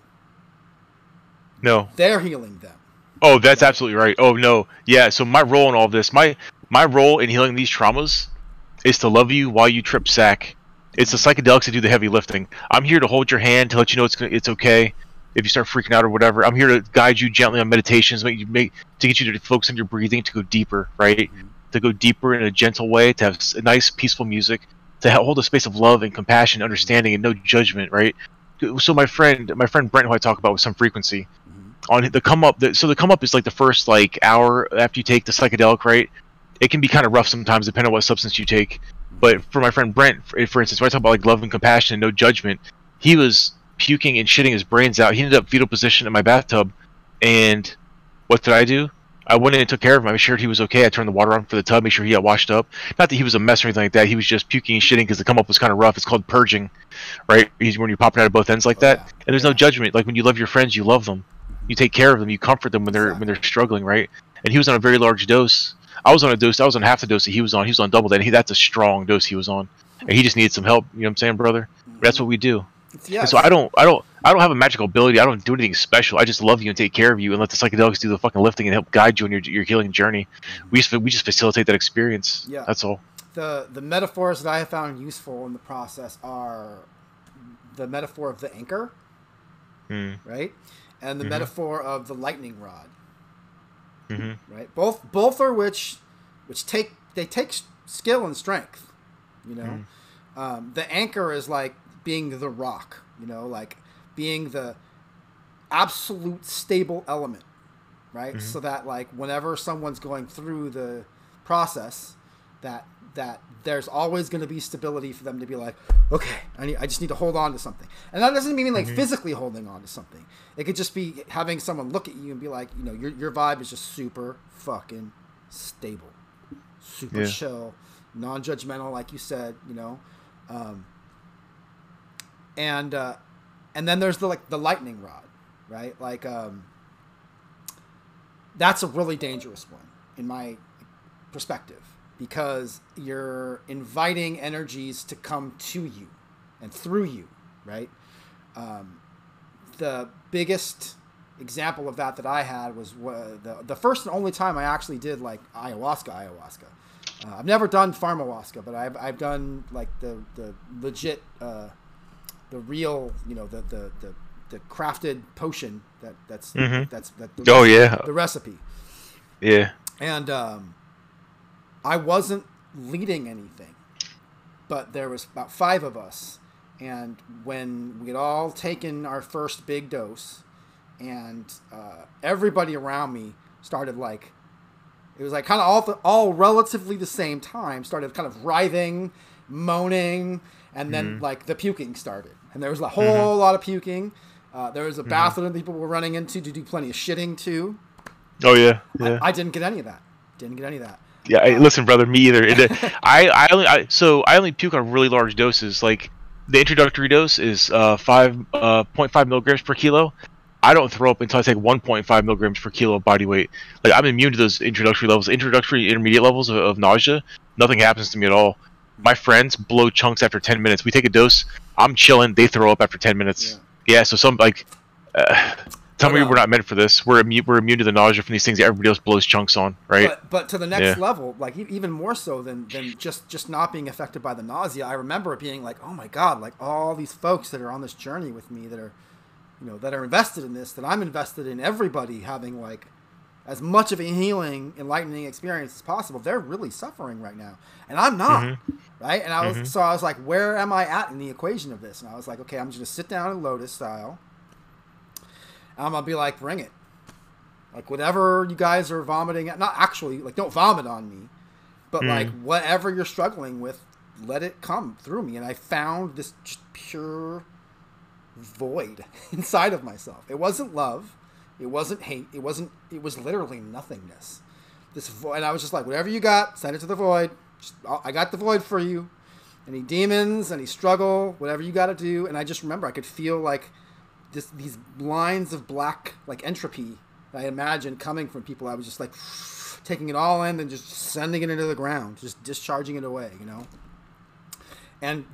No. They're healing them. Oh, that's absolutely right. Oh no, yeah. So my role in all this, my role in healing these traumas is to love you while you trip sack. It's the psychedelics that do the heavy lifting. I'm here to hold your hand to let you know it's okay if you start freaking out or whatever. I'm here to guide you gently on meditations, to get you to focus on your breathing, to go deeper, right? To go deeper in a gentle way, to have nice, peaceful music, to hold a space of love and compassion, understanding, and no judgment, right? So my friend Brent, who I talk about with some frequency, on the come up. So the come up is like the first like hour after you take the psychedelic, right? It can be kind of rough sometimes, depending on what substance you take. But for my friend Brent, for instance, when I talk about like love and compassion and no judgment, he was puking and shitting his brains out. He ended up fetal position in my bathtub, and what did I do? I went in and took care of him. I made sure he was okay. I turned the water on for the tub, made sure he got washed up. Not that he was a mess or anything like that. He was just puking and shitting because the come up was kind of rough. It's called purging, right? When you're popping out of both ends like that. Yeah. And there's no judgment. Like when you love your friends, you love them. You take care of them. You comfort them when they're struggling, right? And he was on a very large dose. I was on a dose. I was on half the dose that he was on. He was on double that. That's a strong dose he was on, and he just needed some help. You know what I'm saying, brother? That's what we do. Yeah. And so I don't have a magical ability. I don't do anything special. I just love you and take care of you and let the psychedelics do the fucking lifting and help guide you on your healing journey. We just facilitate that experience. Yeah. That's all. The metaphors that I have found useful in the process are the metaphor of the anchor, right, and the metaphor of the lightning rod. Right. Both are which take skill and strength. You know, the anchor is like being the rock. You know, like being the absolute stable element, right? So that like whenever someone's going through the process, that there's always going to be stability for them to be like, okay, I just need to hold on to something. And that doesn't mean like physically holding on to something. It could just be having someone look at you and be like, you know, your vibe is just super fucking stable, super chill, non-judgmental, like you said, you know. And then there's the lightning rod, right? Like, that's a really dangerous one in my perspective, because you're inviting energies to come to you and through you, right? The biggest example of that I had was the first and only time I actually did like ayahuasca. I've never done pharmahuasca, but I've done like the legit, the real, you know, the crafted potion that's the recipe. Yeah. And I wasn't leading anything, but there was about 5 of us, and when we had all taken our first big dose, and everybody around me started like, it was like kind of all relatively the same time, started kind of writhing, moaning, and then like the puking started, and there was a whole lot of puking. There was a bathroom that people were running into to do plenty of shitting too. Oh yeah. I didn't get any of that. Yeah, listen, brother, me either. I only puke on really large doses. Like the introductory dose is 5.5 milligrams per kilo. I don't throw up until I take 1.5 milligrams per kilo of body weight. Like I'm immune to those introductory levels, intermediate levels of nausea. Nothing happens to me at all. My friends blow chunks after 10 minutes. We take a dose. I'm chilling. They throw up after 10 minutes. Yeah. So some like. Tell me we're not meant for this. We're immune to the nausea from these things that everybody else blows chunks on, right? But to the next level, like even more so than just not being affected by the nausea. I remember it being like, oh my God, like all these folks that are on this journey with me that are, you know, that are invested in this, that I'm invested in everybody having like as much of a healing, enlightening experience as possible. They're really suffering right now, and I'm not, right? And I was like, where am I at in the equation of this? And I was like, okay, I'm just gonna sit down in lotus style. I'm going to be like, bring it. Like, whatever you guys are vomiting at, not actually, like, don't vomit on me, but, like, whatever you're struggling with, let it come through me. And I found this just pure void inside of myself. It wasn't love. It wasn't hate. It was literally nothingness. This void. And I was just like, whatever you got, send it to the void. I got the void for you. Any demons, any struggle, whatever you got to do. And I just remember I could feel, like, these lines of black, like, entropy I imagined coming from people. I was just like taking it all in and just sending it into the ground, just discharging it away, you know. And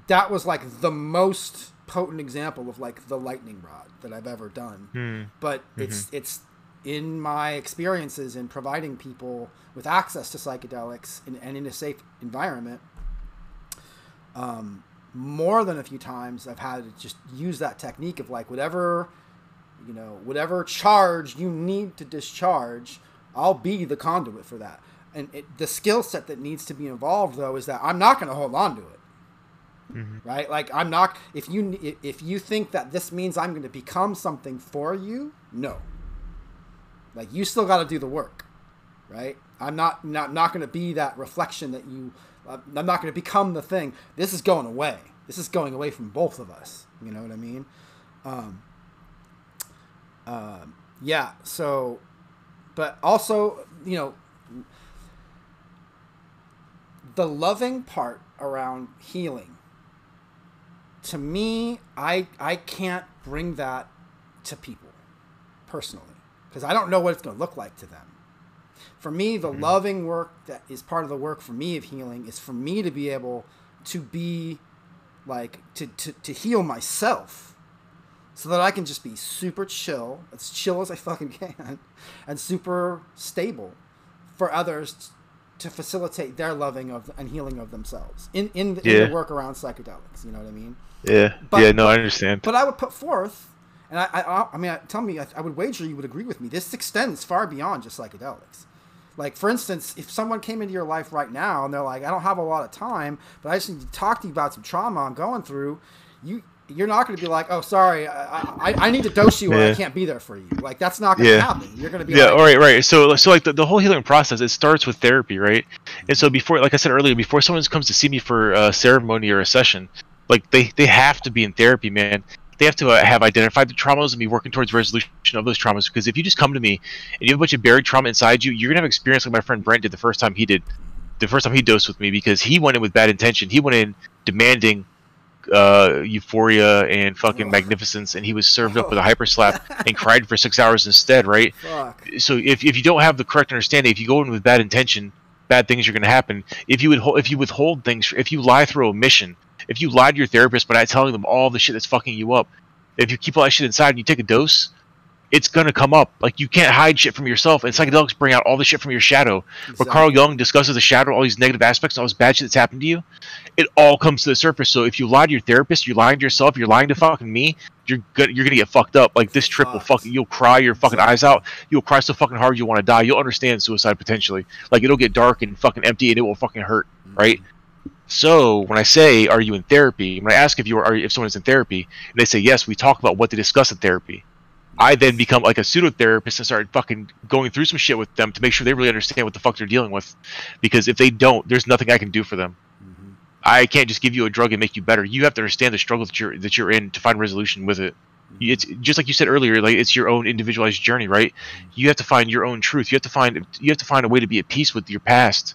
that was like the most potent example of like the lightning rod that I've ever done. But it's in my experiences in providing people with access to psychedelics and in a safe environment, more than a few times I've had to just use that technique of like, whatever charge you need to discharge, I'll be the conduit for that. And the skill set that needs to be involved, though, is that I'm not going to hold on to it. Mm-hmm. Right? Like, I'm not, if you think that this means I'm going to become something for you, no. Like, you still got to do the work, right? I'm not going to be that reflection that you, I'm not going to become the thing. This is going away. This is going away from both of us. You know what I mean? Yeah. So, but also, you know, the loving part around healing, to me, I can't bring that to people personally, because I don't know what it's going to look like to them. For me, the loving work that is part of the work for me of healing is for me to be able to be like, to heal myself, so that I can just be super chill, as chill as I fucking can, and super stable for others to facilitate their loving of and healing of themselves in the work around psychedelics. You know what I mean? Yeah. I understand. But I would put forth, and I mean, tell me, I would wager you would agree with me, this extends far beyond just psychedelics. Like, for instance, if someone came into your life right now and they're like, I don't have a lot of time, but I just need to talk to you about some trauma I'm going through, you're not going to be like, oh, sorry, I need to dose you, or I can't be there for you. Like, that's not going to happen. You're going to be like, all right. So like the whole healing process, it starts with therapy, right? And so before, like I said earlier, before someone comes to see me for a ceremony or a session, like they have to be in therapy, man. They have to have identified the traumas and be working towards resolution of those traumas. Because if you just come to me and you have a bunch of buried trauma inside you, you're going to have an experience like my friend Brent did the first time he dosed with me, because he went in with bad intention. He went in demanding euphoria and fucking magnificence, and he was served up with a hyper slap and cried for 6 hours instead, right? Fuck. So if you don't have the correct understanding, if you go in with bad intention, bad things are going to happen. If you withhold things, if you lie through omission, if you lie to your therapist by not telling them all the shit that's fucking you up, if you keep all that shit inside and you take a dose, it's gonna come up. Like, you can't hide shit from yourself, and psychedelics bring out all the shit from your shadow. Exactly. But Carl Jung discusses the shadow, all these negative aspects, all this bad shit that's happened to you. It all comes to the surface. So if you lie to your therapist, you're lying to yourself, you're lying to fucking me, you're gonna get fucked up. Like, this trip will fucking, you'll cry your fucking eyes out. You'll cry so fucking hard you want to die. You'll understand suicide potentially. Like, it'll get dark and fucking empty, and it will fucking hurt, right? So when I say, are you in therapy? When I ask if someone is in therapy, and they say yes, we talk about what they discuss in therapy. I then become like a pseudo-therapist and start fucking going through some shit with them to make sure they really understand what the fuck they're dealing with. Because if they don't, there's nothing I can do for them. Mm-hmm. I can't just give you a drug and make you better. You have to understand the struggle that you're in to find resolution with it. Mm-hmm. It's just like you said earlier, like, it's your own individualized journey, right? Mm-hmm. You have to find your own truth. You have to find a way to be at peace with your past.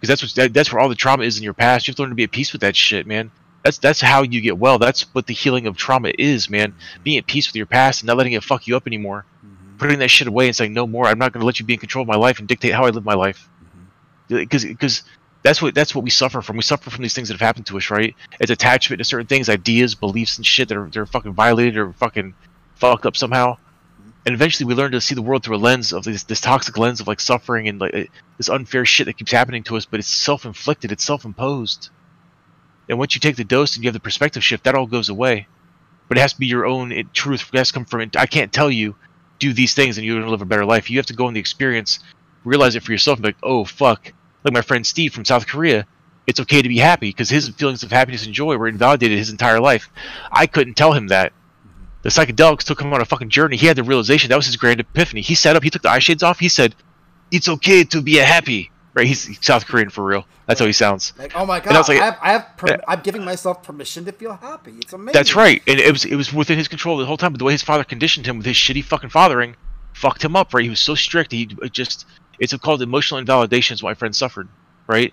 Because that's where all the trauma is in your past. You have to learn to be at peace with that shit, man. That's how you get well. That's what the healing of trauma is, man. Mm-hmm. Being at peace with your past and not letting it fuck you up anymore. Mm-hmm. Putting that shit away and saying, no more. I'm not going to let you be in control of my life and dictate how I live my life. Because that's what we suffer from. We suffer from these things that have happened to us, right? It's attachment to certain things, ideas, beliefs, and shit that they're fucking violated or fucking fucked up somehow. And eventually we learn to see the world through a lens of this toxic lens of like suffering and like this unfair shit that keeps happening to us, but it's self-inflicted, it's self-imposed. And once you take the dose and you have the perspective shift, that all goes away. But it has to be your own truth. It has to come from it. I can't tell you, do these things and you're going to live a better life. You have to go in the experience, realize it for yourself, and be like, oh, fuck. Like my friend Steve from South Korea, it's okay to be happy, because his feelings of happiness and joy were invalidated his entire life. I couldn't tell him that. The psychedelics took him on a fucking journey. He had the realization. That was his grand epiphany. He sat up, he took the eye shades off, he said, it's okay to be happy. Right, he's South Korean for real. That's how he sounds. Like, oh my god, I was like, I'm giving myself permission to feel happy. It's amazing. That's right, and it was within his control the whole time. But the way his father conditioned him with his shitty fucking fathering, fucked him up. Right, he was so strict. It's called emotional invalidation. Is what my friend suffered. Right,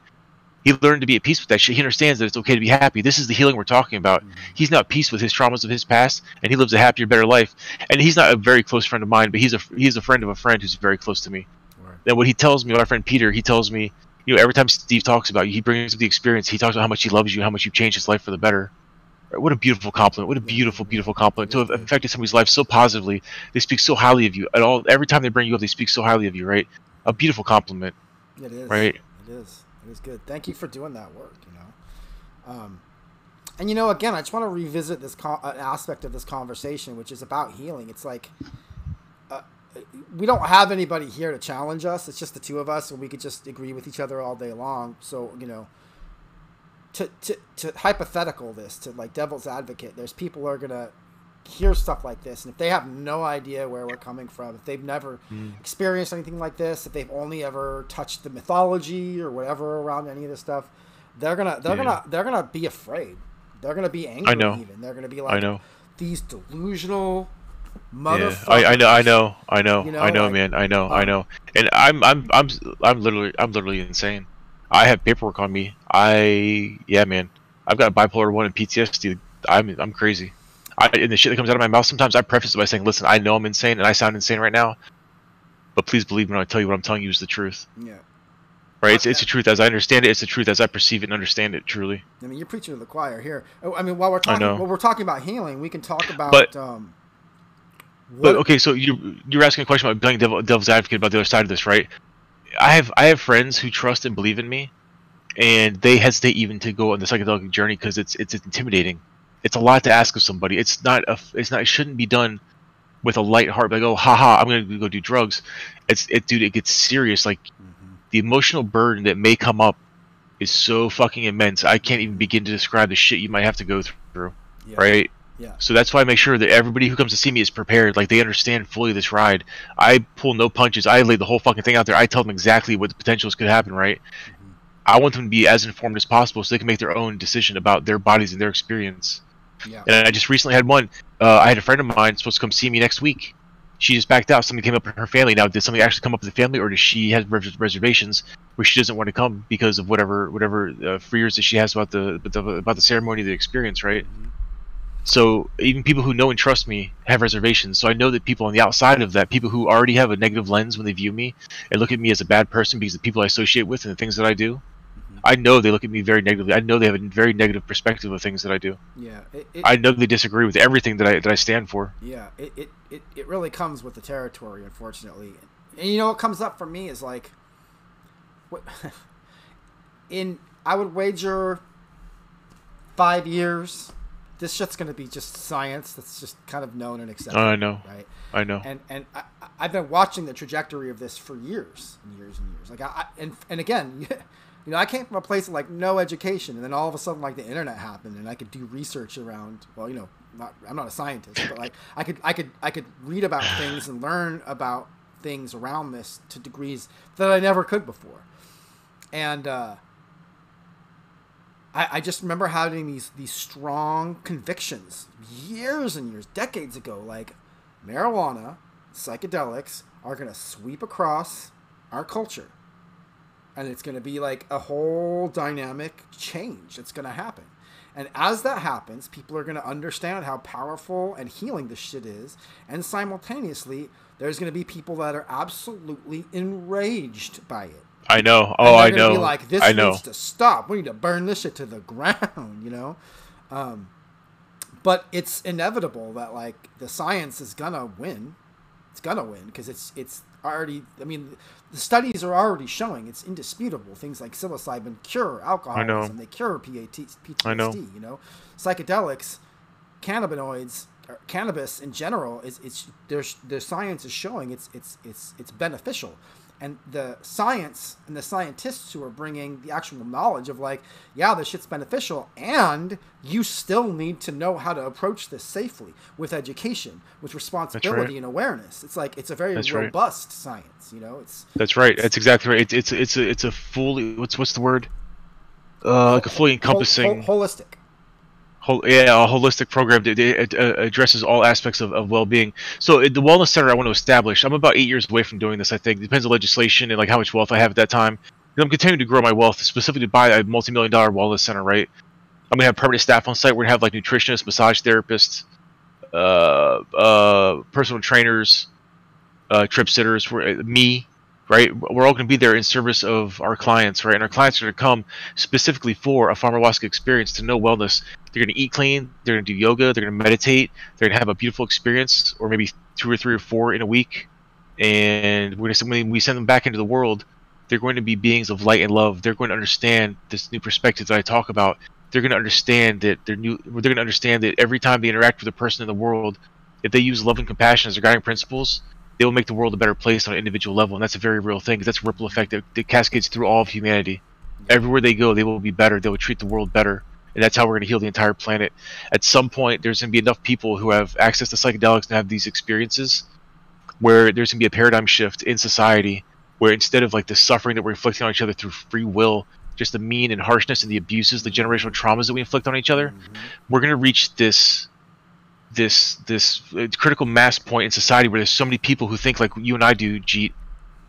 he learned to be at peace with that shit. He understands that it's okay to be happy. This is the healing we're talking about. Mm-hmm. He's not at peace with his traumas of his past, and he lives a happier, better life. And he's not a very close friend of mine, but he's a friend of a friend who's very close to me. Right. And what he tells me, my friend Peter, he tells me, you know, every time Steve talks about you, he brings up the experience. He talks about how much he loves you, how much you've changed his life for the better. What a beautiful compliment. What a beautiful, beautiful compliment to have affected somebody's life so positively. They speak so highly of you at all. Every time they bring you up, they speak so highly of you, right? A beautiful compliment. It is. Right? It is. It is good. Thank you for doing that work, you know. And, you know, again, I just want to revisit this aspect of this conversation, which is about healing. It's like, we don't have anybody here to challenge us. It's just the two of us, and we could just agree with each other all day long. So, you know, to hypothetical this, to like devil's advocate, there's people who are going to hear stuff like this, and if they have no idea where we're coming from, if they've never experienced anything like this, if they've only ever touched the mythology or whatever around any of this stuff, they're gonna be afraid. They're gonna be angry. Even they're gonna be like, these delusional motherfuckers. I know, man. I know. And I'm literally insane. I have paperwork on me. Man, I've got bipolar 1 and PTSD. I'm crazy. And the shit that comes out of my mouth, sometimes I preface it by saying, listen, I know I'm insane and I sound insane right now, but please believe me when I tell you what I'm telling you is the truth. Yeah. Right? It's the truth as I understand it. It's the truth as I perceive it and understand it, truly. I mean, you're preaching to the choir here. I mean, while we're talking about healing, we can talk about... But okay, so you're asking a question about playing devil's advocate about the other side of this, right? I have friends who trust and believe in me, and they hesitate even to go on the psychedelic journey because it's intimidating. It's a lot to ask of somebody. It shouldn't be done with a light heart. Like, oh, haha, I'm gonna go do drugs. Dude, it gets serious. Like, the emotional burden that may come up is so fucking immense. I can't even begin to describe the shit you might have to go through. Yeah. Right? Yeah. So that's why I make sure that everybody who comes to see me is prepared. Like, they understand fully this ride. I pull no punches. I lay the whole fucking thing out there. I tell them exactly what the potentials could happen, right? I want them to be as informed as possible so they can make their own decision about their bodies and their experience. Yeah. And I just recently had one. I had a friend of mine supposed to come see me next week. She just backed out. Something came up in her family. Now, did something actually come up in the family, or does she have reservations where she doesn't want to come because of whatever fears that she has about the ceremony, the experience, right? So even people who know and trust me have reservations. So I know that people on the outside of that, people who already have a negative lens when they view me and look at me as a bad person because of the people I associate with and the things that I do, I know they look at me very negatively. I know they have a very negative perspective of things that I do. Yeah, I know they disagree with everything that I stand for. Yeah, it really comes with the territory, unfortunately. And you know what comes up for me is like, I would wager 5 years, this shit's gonna be just science that's just kind of known and accepted. I know, right? I know. And I've been watching the trajectory of this for years and years and years. Like and again. You know, I came from a place of like no education, and then all of a sudden, like the internet happened, and I could do research around. Well, you know, I'm not a scientist, but like I could read about things and learn about things around this to degrees that I never could before. And I just remember having these strong convictions years and years, decades ago, like marijuana, psychedelics are gonna sweep across our culture. And it's going to be like a whole dynamic change that's going to happen. And as that happens, people are going to understand how powerful and healing this shit is. And simultaneously, there's going to be people that are absolutely enraged by it. I know. Oh, I know. They're going to be like, this needs to stop. We need to burn this shit to the ground, you know? But it's inevitable that, like, the science is going to win. It's going to win because it's already, I mean, the studies are already showing it's indisputable. Things like psilocybin cure alcoholism, they cure PTSD. I know. You know, psychedelics, cannabinoids, or cannabis in general their science is showing it's beneficial. And the science and the scientists who are bringing the actual knowledge of like, yeah, this shit's beneficial, and you still need to know how to approach this safely with education, with responsibility and awareness. It's like, it's a very robust science, you know. That's right. That's exactly right. It's a fully, what's the word? Like a fully encompassing, holistic. A holistic program that addresses all aspects of well-being. So the wellness center I want to establish, I'm about 8 years away from doing this, I think. It depends on legislation and like how much wealth I have at that time. I'm continuing to grow my wealth, specifically to buy a multi-million-dollar wellness center, right? I'm going to have permanent staff on site. We're going to have like nutritionists, massage therapists, personal trainers, trip sitters, me, right? We're all going to be there in service of our clients, right? And our clients are going to come specifically for a pharmacological experience to know wellness. They're going to eat clean. They're going to do yoga. They're going to meditate. They're going to have a beautiful experience, or maybe 2 or 3 or 4 in a week. And we're going to, when we send them back into the world, they're going to be beings of light and love. They're going to understand this new perspective that I talk about. They're going to understand that they're going to understand that every time they interact with a person in the world, if they use love and compassion as their guiding principles, they will make the world a better place on an individual level. And that's a very real thing, because that's a ripple effect that cascades through all of humanity. Everywhere they go, they will be better. They will treat the world better. And that's how we're going to heal the entire planet. At some point, there's going to be enough people who have access to psychedelics and have these experiences where there's going to be a paradigm shift in society, where instead of like the suffering that we're inflicting on each other through free will, just the mean and harshness and the abuses, the generational traumas that we inflict on each other, we're going to reach this critical mass point in society where there's so many people who think like you and I do, Jeet,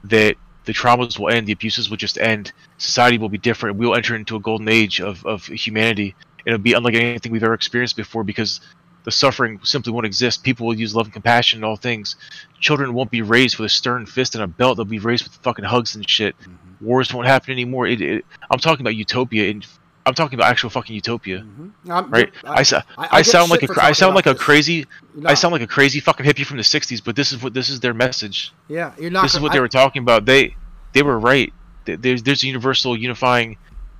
that the traumas will end, the abuses will just end, society will be different, we'll enter into a golden age of humanity, and it'll be unlike anything we've ever experienced before, because the suffering simply won't exist. People will use love and compassion in all things. Children won't be raised with a stern fist and a belt. They'll be raised with fucking hugs and shit. Wars won't happen anymore. I'm talking about utopia, and I'm talking about actual fucking utopia, right? I sound like a crazy fucking hippie from the '60s, but this is their message. Yeah, you're not. This is what they were talking about. They were right. There's a universal unifying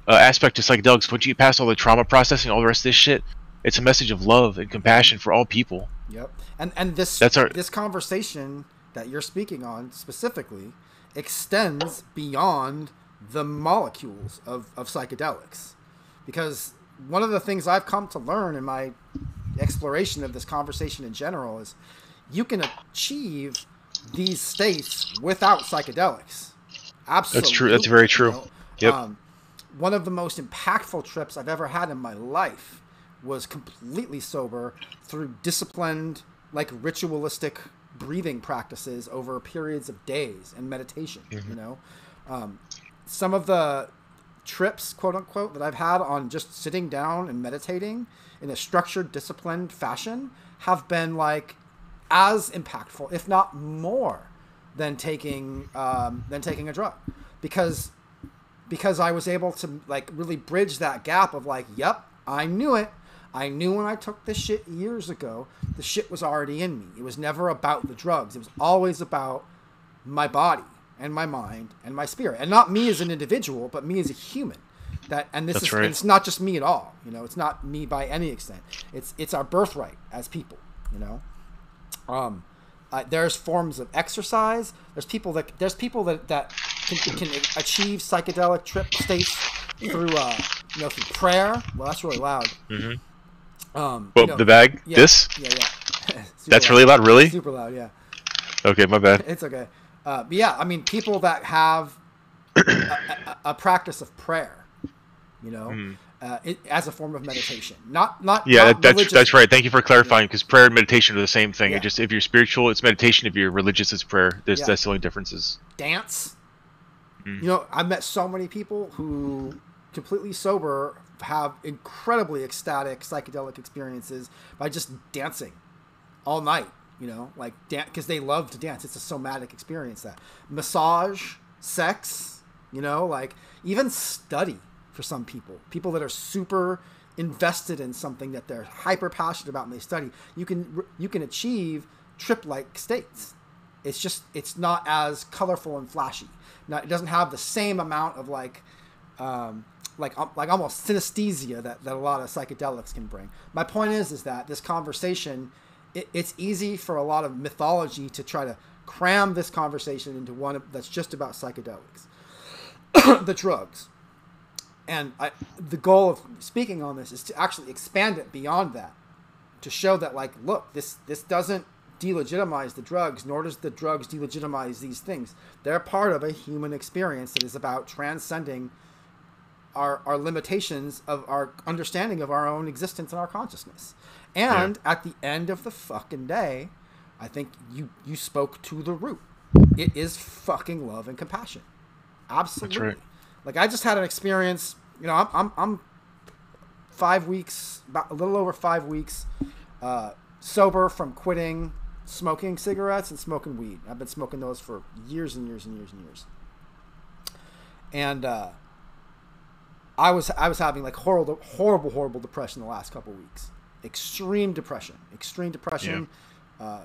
aspect to psychedelics. Once you get past all the trauma processing, all the rest of this shit, it's a message of love and compassion for all people. Yep, and this conversation that you're speaking on specifically extends beyond the molecules of psychedelics. Because one of the things I've come to learn in my exploration of this conversation in general is you can achieve these states without psychedelics. Absolutely. That's true. That's very true. Yep. One of the most impactful trips I've ever had in my life was completely sober through disciplined, like ritualistic breathing practices over periods of days and meditation. You know, some of the trips, quote unquote, that I've had on just sitting down and meditating in a structured, disciplined fashion have been like as impactful, if not more, than taking a drug, because I was able to like really bridge that gap of like, yep, I knew it. I knew when I took this shit years ago, the shit was already in me. It was never about the drugs. It was always about my body and my mind and my spirit, and not me as an individual, but me as a human. And it's not just me at all. You know, it's not me by any extent. It's our birthright as people. You know, there's forms of exercise. There's people that can achieve psychedelic trip states through through prayer. Well, that's really loud. The bag. Yeah, this. Yeah. That's loud. really loud. Really? Super loud. Yeah. Okay, my bad. It's okay. But yeah, I mean, people that have a practice of prayer, you know, as a form of meditation, not that's right. Thank you for clarifying, because prayer and meditation are the same thing. It just, if you're spiritual, it's meditation. If you're religious, it's prayer. That's the only differences. Dance. You know, I've met so many people who completely sober have incredibly ecstatic psychedelic experiences by just dancing all night. You know, like because they love to dance. It's a somatic experience. That massage, sex, you know, like even study for some people that are super invested in something that they're hyper passionate about and they study. You can achieve trip-like states. It's not as colorful and flashy. It doesn't have the same amount of like almost synesthesia that a lot of psychedelics can bring. My point is that this conversation, it's easy for a lot of mythology to try to cram this conversation into one that's just about psychedelics, the drugs. And the goal of speaking on this is to actually expand it beyond that, to show that, like, look, this doesn't delegitimize the drugs, nor does the drugs delegitimize these things. They're part of a human experience that is about transcending our limitations of our understanding of our own existence and our consciousness. And at the end of the fucking day, I think you spoke to the root. It is fucking love and compassion. Absolutely. That's right. Like, I just had an experience, you know, I'm 5 weeks, about a little over 5 weeks, sober from quitting smoking cigarettes and smoking weed. I've been smoking those for years and years and years and years. And I was having like horrible depression the last couple of weeks. Extreme depression. Yeah.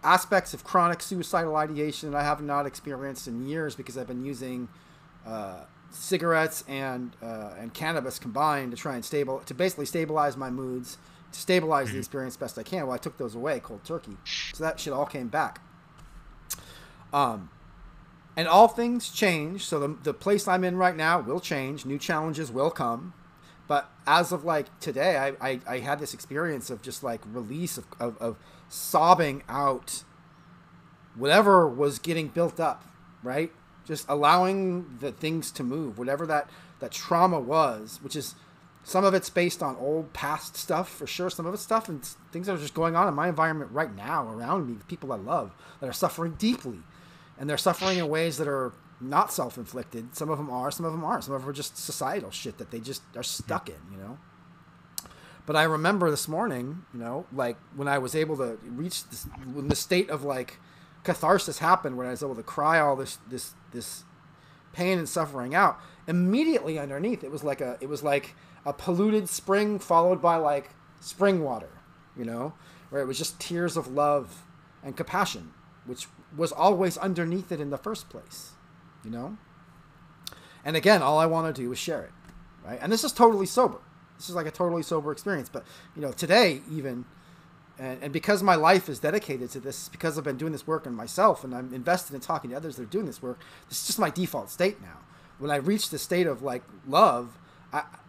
Aspects of chronic suicidal ideation that I have not experienced in years because I've been using cigarettes and cannabis combined to try and basically stabilize my moods, to stabilize the experience best I can. Well, I took those away cold turkey, so that shit all came back. And all things change. So the place I'm in right now will change. New challenges will come. But as of like today, I had this experience of just like release of sobbing out whatever was getting built up, right? Just allowing the things to move, whatever that trauma was, which is some of it's based on old past stuff for sure. Some of it's stuff and things that are just going on in my environment right now around me, the people I love that are suffering deeply. And they're suffering in ways that are not self-inflicted. Some of them are, some of them aren't. Some of them are just societal shit that they just are stuck in, you know? But I remember this morning, you know, like when I was able to reach this, when the state of like catharsis happened, when I was able to cry all this pain and suffering out, immediately underneath it was like a polluted spring followed by like spring water, you know, where it was just tears of love and compassion, which was always underneath it in the first place, you know? And again, all I want to do is share it, right? And this is totally sober. This is like a totally sober experience. But, you know, today even, and because my life is dedicated to this, because I've been doing this work on myself and I'm invested in talking to others that are doing this work, this is just my default state now. When I reach the state of like love,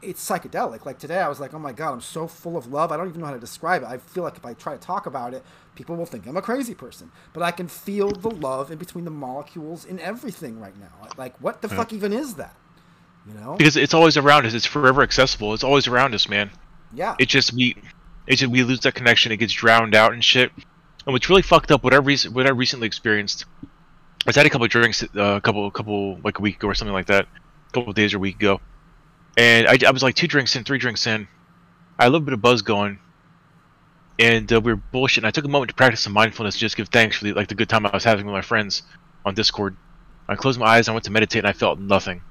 it's psychedelic. Like today I was like, oh my God, I'm so full of love. I don't even know how to describe it. I feel like if I try to talk about it, people will think I'm a crazy person. But I can feel the love in between the molecules in everything right now. Like what the fuck even is that? You know? Because it's always around us. It's forever accessible. It's always around us, man. Yeah. We lose that connection. It gets drowned out and shit. And what's really fucked up, what I recently experienced, I had a couple of drinks, couple like a week ago or something like that, a couple of days or a week ago. And I was like 3 drinks in. I had a little bit of buzz going, and we were bullshitting. I took a moment to practice some mindfulness, just give thanks for the good time I was having with my friends on Discord. I closed my eyes, I went to meditate, and I felt nothing.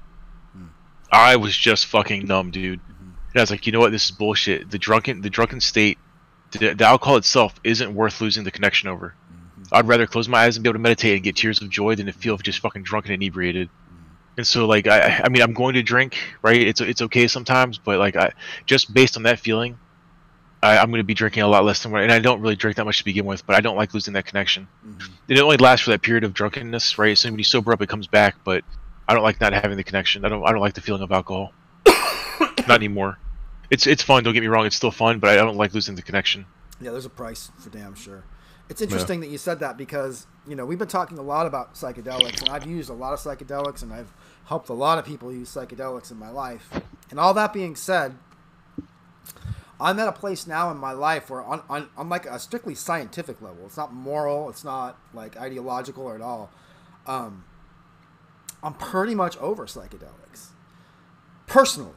I was just fucking numb, dude. And I was like, you know what? This is bullshit. The drunken state, the alcohol itself isn't worth losing the connection over. I'd rather close my eyes and be able to meditate and get tears of joy than to feel just fucking drunk and inebriated. And so, like, I mean, I'm going to drink, right? It's okay sometimes, but like, just based on that feeling, I'm going to be drinking a lot less than what, and I don't really drink that much to begin with, but I don't like losing that connection. It only lasts for that period of drunkenness, right? So when you sober up, it comes back, but I don't like not having the connection. I don't like the feeling of alcohol. Not anymore. It's fun. Don't get me wrong. It's still fun, but I don't like losing the connection. Yeah, there's a price for damn sure. It's interesting that you said that because, you know, we've been talking a lot about psychedelics, and I've used a lot of psychedelics, and I've helped a lot of people use psychedelics in my life. And all that being said, I'm at a place now in my life where on like a strictly scientific level, it's not moral, it's not like ideological or at all. I'm pretty much over psychedelics, personally.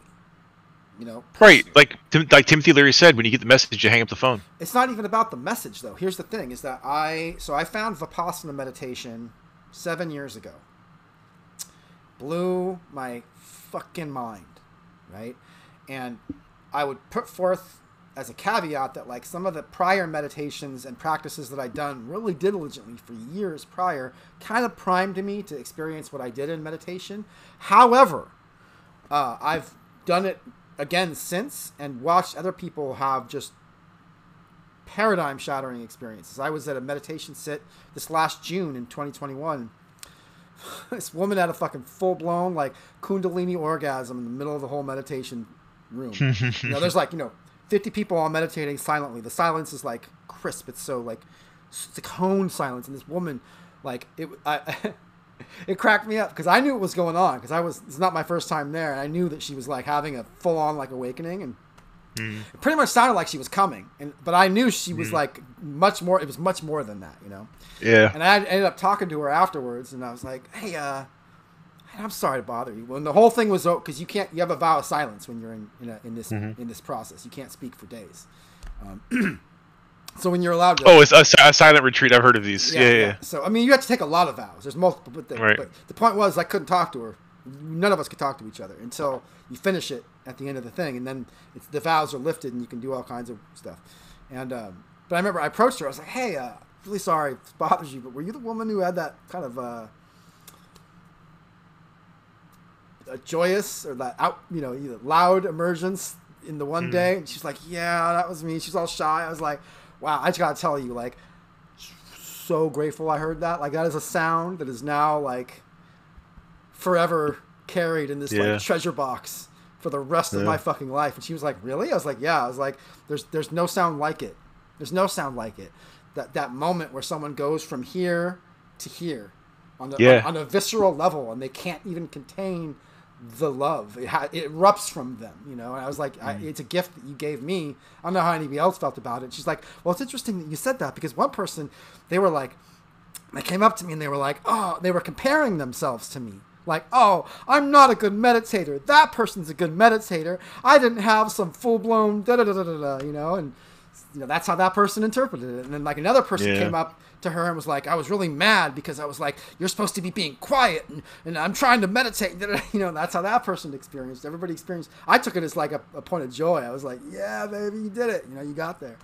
You know, right? Like Timothy Leary said, when you get the message, you hang up the phone. It's not even about the message, though. Here's the thing: is that I found Vipassana meditation 7 years ago. Blew my fucking mind, right? And I would put forth as a caveat that like some of the prior meditations and practices that I'd done really diligently for years prior kind of primed me to experience what I did in meditation. However, I've done it again since and watched other people have just paradigm shattering experiences. I was at a meditation sit this last June in 2021. This woman had a fucking full-blown like Kundalini orgasm in the middle of the whole meditation room. You know, there's like, you know, 50 people all meditating silently. The silence is like crisp. It's so like, it's a cone silence. And this woman, like, it cracked me up because I knew what was going on because it's not my first time there. And I knew that she was like having a full on like awakening, and it pretty much sounded like she was coming. But I knew she was like much more. It was much more than that, you know? Yeah. And I ended up talking to her afterwards, and I was like, hey, I'm sorry to bother you. When the whole thing was over, because you have a vow of silence when you're in this process. You can't speak for days. So when you're allowed to... Oh, it's a silent retreat. I've heard of these. Yeah. So, I mean, you have to take a lot of vows. There's multiple. But Right. but the point was I couldn't talk to her. None of us could talk to each other until you finish it at the end of the thing. And then the vows are lifted and you can do all kinds of stuff. And but I remember I approached her. I was like, hey, really sorry if it bothers you, but were you the woman who had that kind of... a joyous or that loud emergence in the one day? And she's like, yeah, that was me. She's all shy. I was like, wow, I just gotta tell you, like, so grateful I heard that. Like, that is a sound that is now like forever carried in this like treasure box for the rest of my fucking life. And she was like, really? I was like, yeah. I was like, there's no sound like it. There's no sound like it. That moment where someone goes from here to here on a visceral level and they can't even contain the love. It erupts from them, And I was like, it's a gift that you gave me. I don't know how anybody else felt about it. She's like, well, it's interesting that you said that, because one person, they came up to me and they were like, oh, they were comparing themselves to me. Like, oh, I'm not a good meditator. That person's a good meditator. I didn't have some full-blown da-da-da-da-da, and that's how that person interpreted it. And then like another person came up to her and was like, I was really mad because I was like, you're supposed to be being quiet and I'm trying to meditate. That's how that person experienced. Everybody experienced. I took it as like a point of joy. I was like, yeah, baby, you did it. You got there.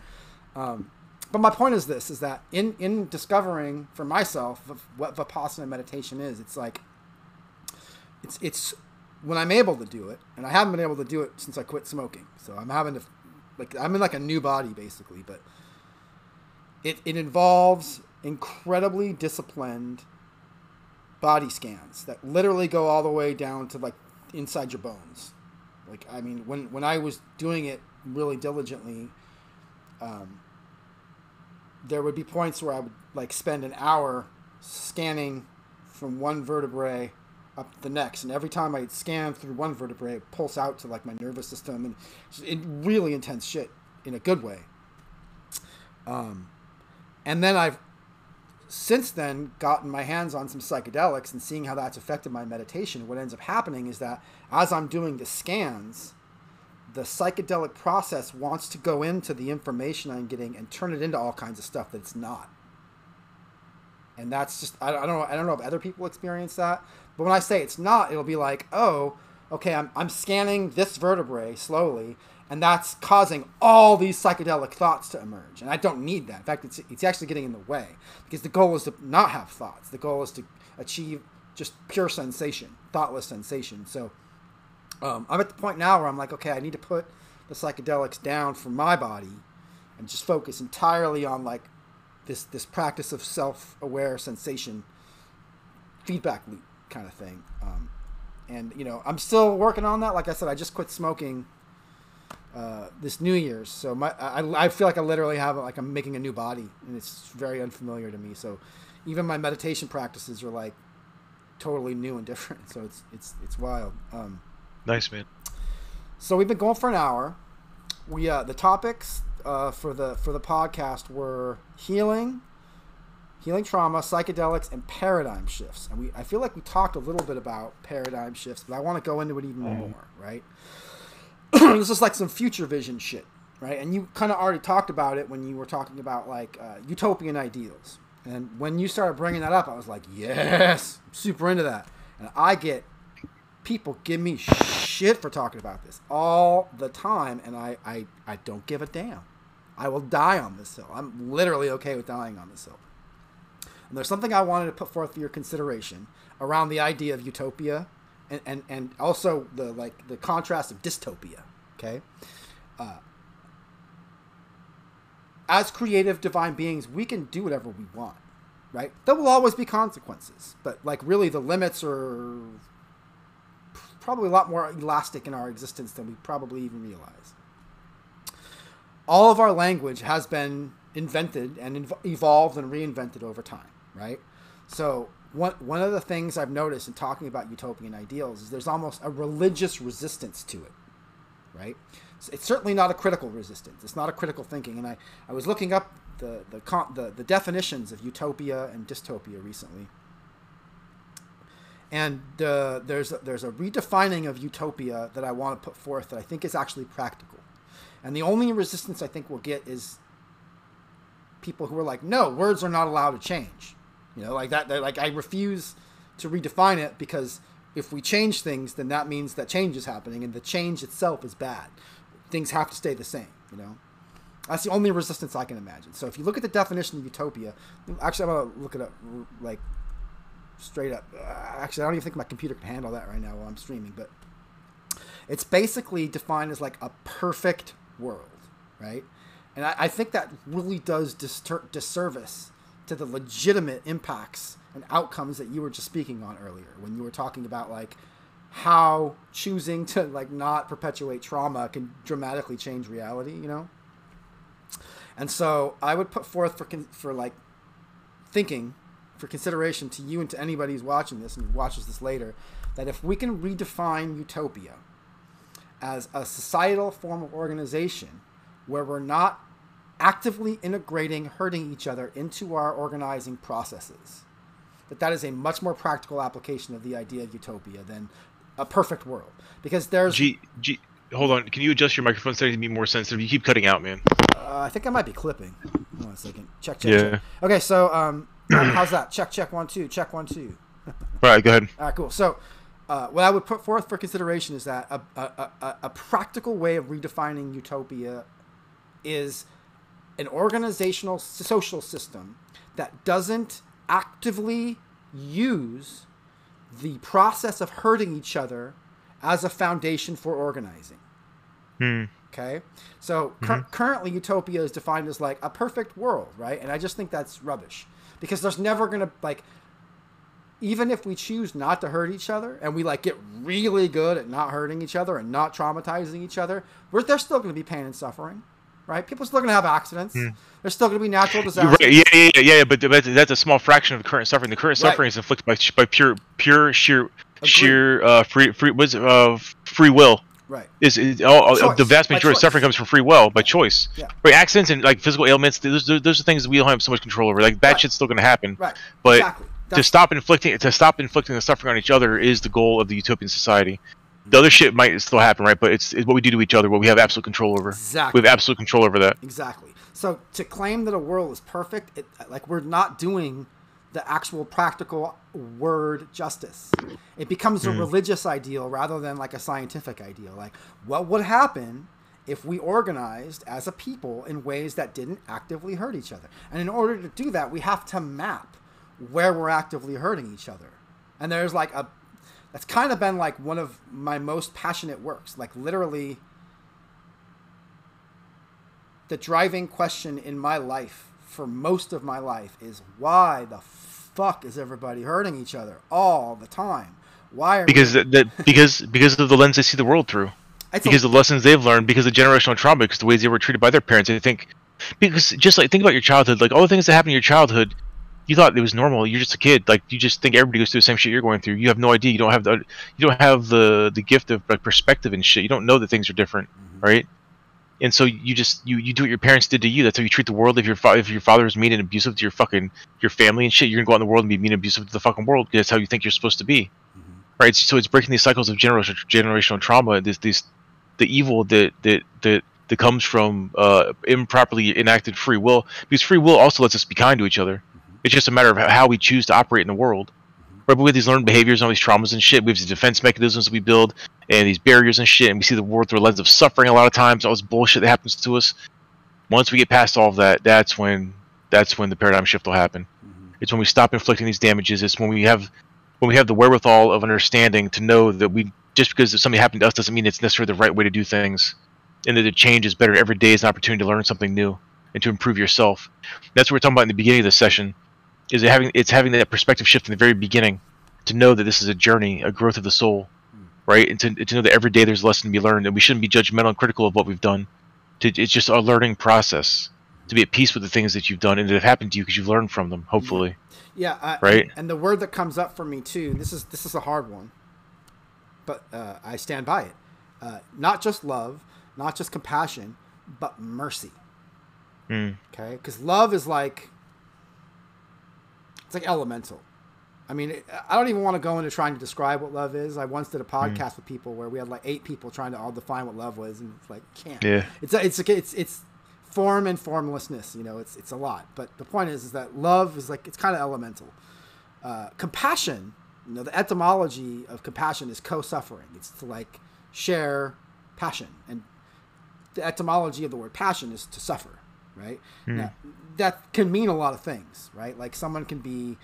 But my point is this, is that in discovering for myself what Vipassana meditation is, it's like, it's when I'm able to do it, and I haven't been able to do it since I quit smoking. So I'm having to, like, I'm in like a new body basically, but it involves incredibly disciplined body scans that literally go all the way down to like inside your bones. Like, I mean, when I was doing it really diligently, there would be points where I would like spend an hour scanning from one vertebrae up to the next, and every time I'd scan through one vertebrae, it pulse out to like my nervous system, and it really intense shit in a good way. And then I've since then gotten my hands on some psychedelics and seeing how that's affected my meditation. What ends up happening is that as I'm doing the scans, the psychedelic process wants to go into the information I'm getting and turn it into all kinds of stuff that it's not. And that's just, I don't know if other people experience that, but when I say it's not, it'll be like, oh, okay, I'm scanning this vertebrae slowly, and that's causing all these psychedelic thoughts to emerge. And I don't need that. In fact, it's actually getting in the way, because the goal is to not have thoughts. The goal is to achieve just pure sensation, thoughtless sensation. So I'm at the point now where I'm like, okay, I need to put the psychedelics down from my body and just focus entirely on like this practice of self-aware sensation feedback loop kind of thing. And I'm still working on that. Like I said, I just quit smoking this New Year's, so I feel like I literally have like I'm making a new body, and it's very unfamiliar to me. So even my meditation practices are like totally new and different. So it's wild. Nice, man. So we've been going for an hour. We the topics for the podcast were healing trauma, psychedelics, and paradigm shifts. And I feel like we talked a little bit about paradigm shifts, but I want to go into it even more, right? This is like some future vision shit, right? And you kind of already talked about it when you were talking about like utopian ideals. And when you started bringing that up, I was like, yes, I'm super into that. And I get people give me shit for talking about this all the time, and I don't give a damn. I will die on this hill. I'm literally okay with dying on this hill. And there's something I wanted to put forth for your consideration around the idea of utopia and also the contrast of dystopia. Okay, as creative divine beings, we can do whatever we want, right? There will always be consequences, but like really the limits are probably a lot more elastic in our existence than we probably even realize. All of our language has been invented and evolved and reinvented over time, right? So one of the things I've noticed in talking about utopian ideals is there's almost a religious resistance to it, right? It's certainly not a critical resistance. It's not a critical thinking. And I was looking up the definitions of utopia and dystopia recently. And there's a redefining of utopia that I want to put forth that I think is actually practical. And the only resistance I think we'll get is people who are like, no, words are not allowed to change. You know, like that. Like, I refuse to redefine it because if we change things, then that means that change is happening, and the change itself is bad. Things have to stay the same, you know? That's the only resistance I can imagine. So if you look at the definition of utopia, actually, I'm going to look it up, like, straight up. Actually, I don't even think my computer can handle that right now while I'm streaming, but it's basically defined as, like, a perfect world, right? And I think that really does disservice to the legitimate impacts and outcomes that you were just speaking on earlier when you were talking about, like, how choosing to, like, not perpetuate trauma can dramatically change reality, you know? And so I would put forth for like thinking, for consideration to you and to anybody who's watching this and watches this later, that if we can redefine utopia as a societal form of organization where we're not actively integrating hurting each other into our organizing processes, that is a much more practical application of the idea of utopia than a perfect world. Because there's... Hold on. Can you adjust your microphone settings to be more sensitive? You keep cutting out, man. I think I might be clipping. Hold on a second. Check. Check. Okay, so how's that? Check 1 2. Check 1 2. All right, go ahead. All right, cool. So what I would put forth for consideration is that a practical way of redefining utopia is an organizational social system that doesn't actively use the process of hurting each other as a foundation for organizing. Okay? So currently utopia is defined as like a perfect world, right? And I just think that's rubbish. Because there's never going to, like, even if we choose not to hurt each other and we, like, get really good at not hurting each other and not traumatizing each other, there's still going to be pain and suffering, right? People are still going to have accidents. There's still going to be natural disasters. Right. Yeah, but that's a small fraction of the current suffering. The current suffering is inflicted by pure sheer free will. Right. The vast majority of suffering comes from free will, by choice. Yeah. Right. Accidents and, like, physical ailments, those are things that we don't have so much control over. Like, bad shit's still going to happen. Right. But exactly. to stop inflicting the suffering on each other is the goal of the utopian society. The other shit might still happen, right? But it's what we do to each other, what we have absolute control over. Exactly. We have absolute control over that. Exactly. So to claim that a world is perfect, like, we're not doing the actual practical word justice. It becomes a religious ideal rather than, like, a scientific ideal. Like, what would happen if we organized as a people in ways that didn't actively hurt each other? And in order to do that, we have to map where we're actively hurting each other. And there's, like, that's kind of been, like, one of my most passionate works. Like, literally, the driving question in my life for most of my life is, why the fuck is everybody hurting each other all the time? Why are because of the lens they see the world through, because of the lessons they've learned, because of generational trauma, because the ways they were treated by their parents. I think, because just, like, think about your childhood, like, all the things that happened in your childhood, you thought it was normal. You're just a kid. Like, you just think everybody goes through the same shit you're going through. You have no idea. You don't have the gift of, like, perspective and shit. You don't know that things are different, right? And so you do what your parents did to you. That's how you treat the world. If your father is mean and abusive to your family and shit, you're gonna go out in the world and be mean and abusive to the fucking world, because that's how you think you're supposed to be, right? So it's breaking these cycles of generational trauma. The evil that comes from improperly enacted free will, because free will also lets us be kind to each other. It's just a matter of how we choose to operate in the world. Right, but with these learned behaviors and all these traumas and shit, we have these defense mechanisms that we build, and these barriers and shit, and we see the world through a lens of suffering a lot of times, all this bullshit that happens to us. Once we get past all of that, that's when the paradigm shift will happen. It's when we stop inflicting these damages. It's when we have the wherewithal of understanding to know that just because something happened to us doesn't mean it's necessarily the right way to do things, and that the change is better every day is an opportunity to learn something new and to improve yourself. That's what we're talking about in the beginning of this session. Is having that perspective shift in the very beginning, to know that this is a journey, a growth of the soul, right? And to know that every day there's a lesson to be learned, and we shouldn't be judgmental and critical of what we've done. It's just a learning process, to be at peace with the things that you've done and that have happened to you because you've learned from them, hopefully. Yeah, right. And the word that comes up for me too, this is a hard one, but I stand by it. Not just love, not just compassion, but mercy. Okay, because love is like, it's like elemental. I mean, I don't even want to go into trying to describe what love is. I once did a podcast with people where we had like 8 people trying to all define what love was, and it's like, can't. Yeah. It's form and formlessness. You know, it's a lot. But the point is that love is like, it's kind of elemental. Compassion, you know, the etymology of compassion is co-suffering. It's to like share passion, and the etymology of the word passion is to suffer, right? Now, that can mean a lot of things, right? Like someone can be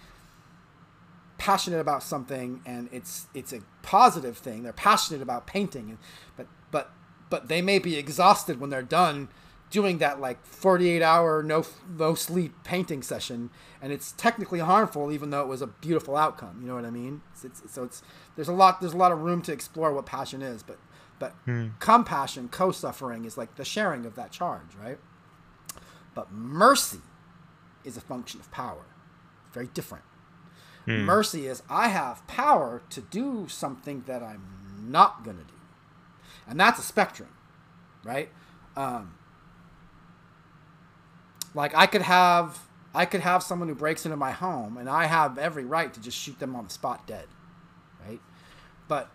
passionate about something and it's a positive thing. They're passionate about painting, but they may be exhausted when they're done doing that like 48-hour no sleep painting session, and it's technically harmful even though it was a beautiful outcome. You know what I mean? There's a lot of room to explore what passion is, but compassion, co-suffering is like the sharing of that charge, right? But mercy is a function of power. Very different. Mercy is, I have power to do something that I'm not going to do. And that's a spectrum, right? Like I could have someone who breaks into my home, and I have every right to just shoot them on the spot dead, right? But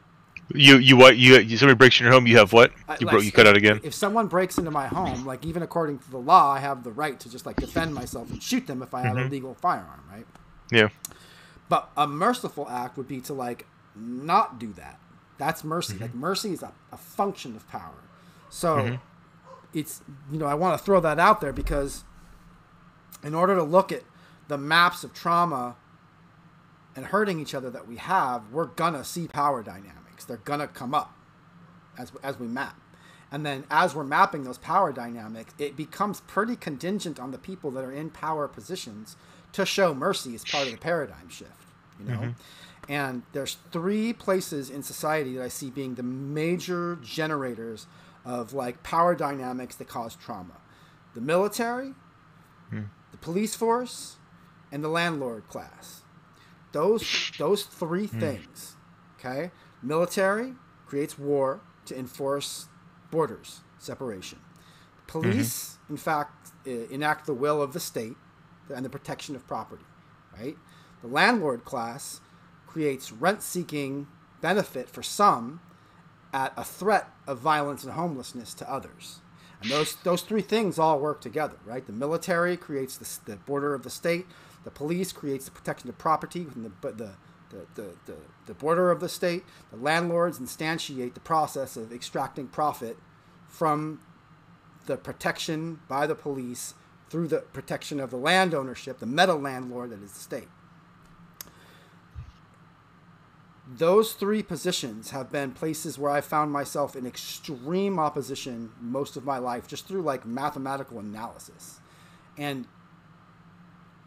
somebody breaks in your home, you have what? You cut out again. If someone breaks into my home, like even according to the law, I have the right to just like defend myself and shoot them if I have a legal firearm, right? Yeah. But a merciful act would be to like not do that. That's mercy. Like mercy is a function of power. So it's, you know, I want to throw that out there because in order to look at the maps of trauma and hurting each other that we have, we're gonna see power dynamics. They're gonna come up as we map. And then as we're mapping those power dynamics, it becomes pretty contingent on the people that are in power positions to show mercy as part of the paradigm shift, you know? And there's 3 places in society that I see being the major generators of like power dynamics that cause trauma. The military, the police force, and the landlord class. Those 3 things, okay? Military creates war to enforce borders, separation. Police, in fact, enact the will of the state and the protection of property, right? The landlord class creates rent-seeking benefit for some at a threat of violence and homelessness to others. And those 3 things all work together, right? The military creates the border of the state. The police creates the protection of property within the border of the state. The landlords instantiate the process of extracting profit from the protection by the police through the protection of the land ownership, the meta landlord that is the state. Those 3 positions have been places where I found myself in extreme opposition most of my life, just through like mathematical analysis. And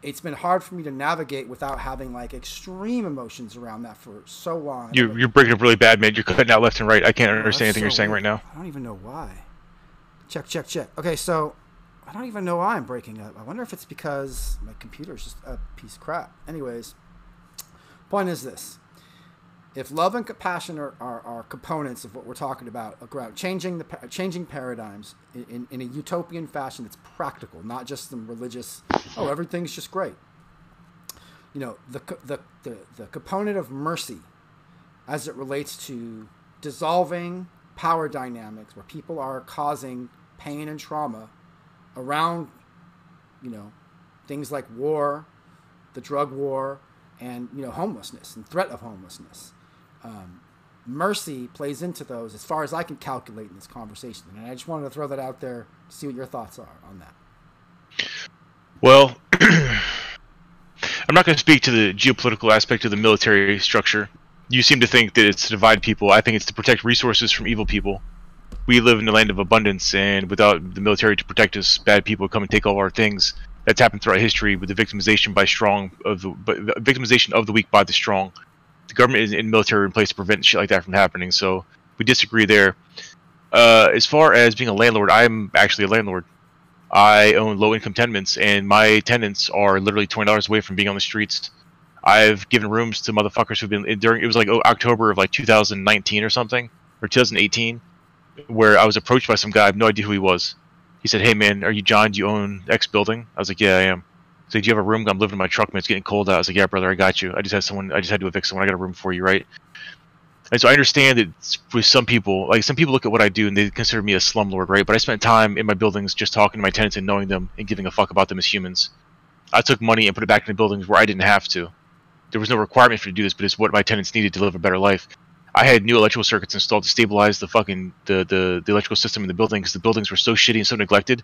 it's been hard for me to navigate without having like extreme emotions around that for so long. You're breaking up really bad, man. You're cutting out left and right. I can't understand anything you're saying right now. I don't even know why. Check. Okay, so I don't even know why I'm breaking up. I wonder if it's because my computer's just a piece of crap. Anyways, point is this. If love and compassion are components of what we're talking about changing paradigms in a utopian fashion that's practical, not just some religious, everything's just great. You know, the component of mercy as it relates to dissolving power dynamics where people are causing pain and trauma around, you know, things like war, the drug war, and, you know, homelessness and threat of homelessness. Mercy plays into those as far as I can calculate in this conversation. And I just wanted to throw that out there to see what your thoughts are on that. Well, I'm not going to speak to the geopolitical aspect of the military structure. You seem to think that it's to divide people. I think it's to protect resources from evil people. We live in a land of abundance, and without the military to protect us, bad people come and take all our things. That's happened throughout history with the victimization of the weak by the strong. The government and military are in place to prevent shit like that from happening, so we disagree there. As far as being a landlord, I'm actually a landlord. I own low-income tenements, and my tenants are literally $20 away from being on the streets. I've given rooms to motherfuckers who've been it was like October of like 2019 or something, or 2018, where I was approached by some guy. I have no idea who he was. He said, "Hey man, are you John? Do you own X building?" I was like, "Yeah, I am." He's like, "Do you have a room? I'm living in my truck, man. It's getting cold out." I was like, "Yeah, brother, I got you. I just had to evict someone. I got a room for you, right?" And so I understand that with some people, like some people look at what I do and they consider me a slumlord, right? But I spent time in my buildings just talking to my tenants and knowing them and giving a fuck about them as humans. I took money and put it back in the buildings where I didn't have to. There was no requirement for me to do this, but it's what my tenants needed to live a better life. I had new electrical circuits installed to stabilize the fucking the electrical system in the building because the buildings were so shitty and so neglected.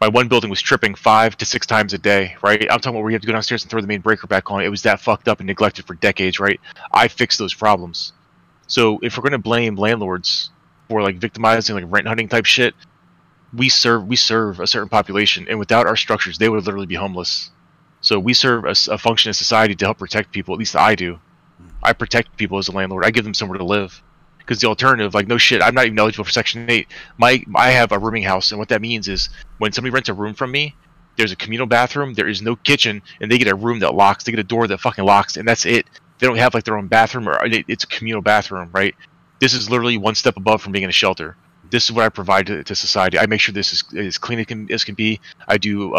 My one building was tripping 5 to 6 times a day, right? I'm talking about where you have to go downstairs and throw the main breaker back on. It was that fucked up and neglected for decades, right? I fixed those problems. So if we're going to blame landlords for like victimizing, like rent hunting type shit, we serve a certain population, and without our structures, they would literally be homeless. So we serve a function in society to help protect people. At least I do. I protect people as a landlord. I give them somewhere to live. Because the alternative, like, no shit, I'm not even eligible for Section 8. I have a rooming house, and what that means is when somebody rents a room from me, there's a communal bathroom, there is no kitchen, and they get a room that locks. They get a door that fucking locks, and that's it. They don't have, like, their own bathroom, or it's a communal bathroom, right? This is literally one step above from being in a shelter. This is what I provide to society. I make sure this is as clean as can be. I do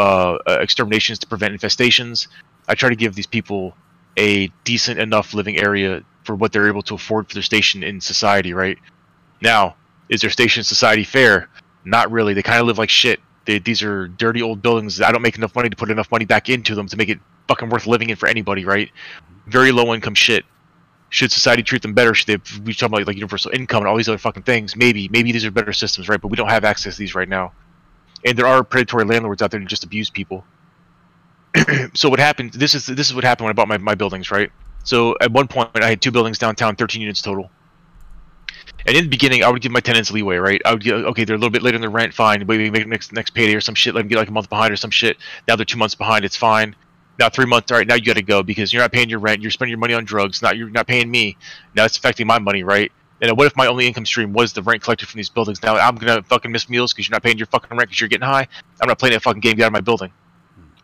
exterminations to prevent infestations. I try to give these people a decent enough living area for what they're able to afford for their station in society, right? Now, is their station in society fair? Not really. They kind of live like shit. These are dirty old buildings. I don't make enough money to put enough money back into them to make it fucking worth living in for anybody, right? Very low income shit. Should society treat them better? Should they? We talk about like universal income and all these other fucking things. Maybe these are better systems, right? But we don't have access to these right now. And there are predatory landlords out there who just abuse people. So what happened? This is what happened when I bought my buildings, right? So at one point I had 2 buildings downtown, 13 units total. And in the beginning, I would give my tenants leeway, right? I would get, okay, they're a little bit late on their rent, fine. Maybe make next payday or some shit. Let them get like a month behind or some shit. Now they're 2 months behind, it's fine. Now 3 months, all right, now you got to go because you're not paying your rent. You're spending your money on drugs. You're not paying me. Now it's affecting my money, right? And what if my only income stream was the rent collected from these buildings? Now I'm gonna fucking miss meals because you're not paying your fucking rent because you're getting high. I'm not playing that fucking game. Get out of my building,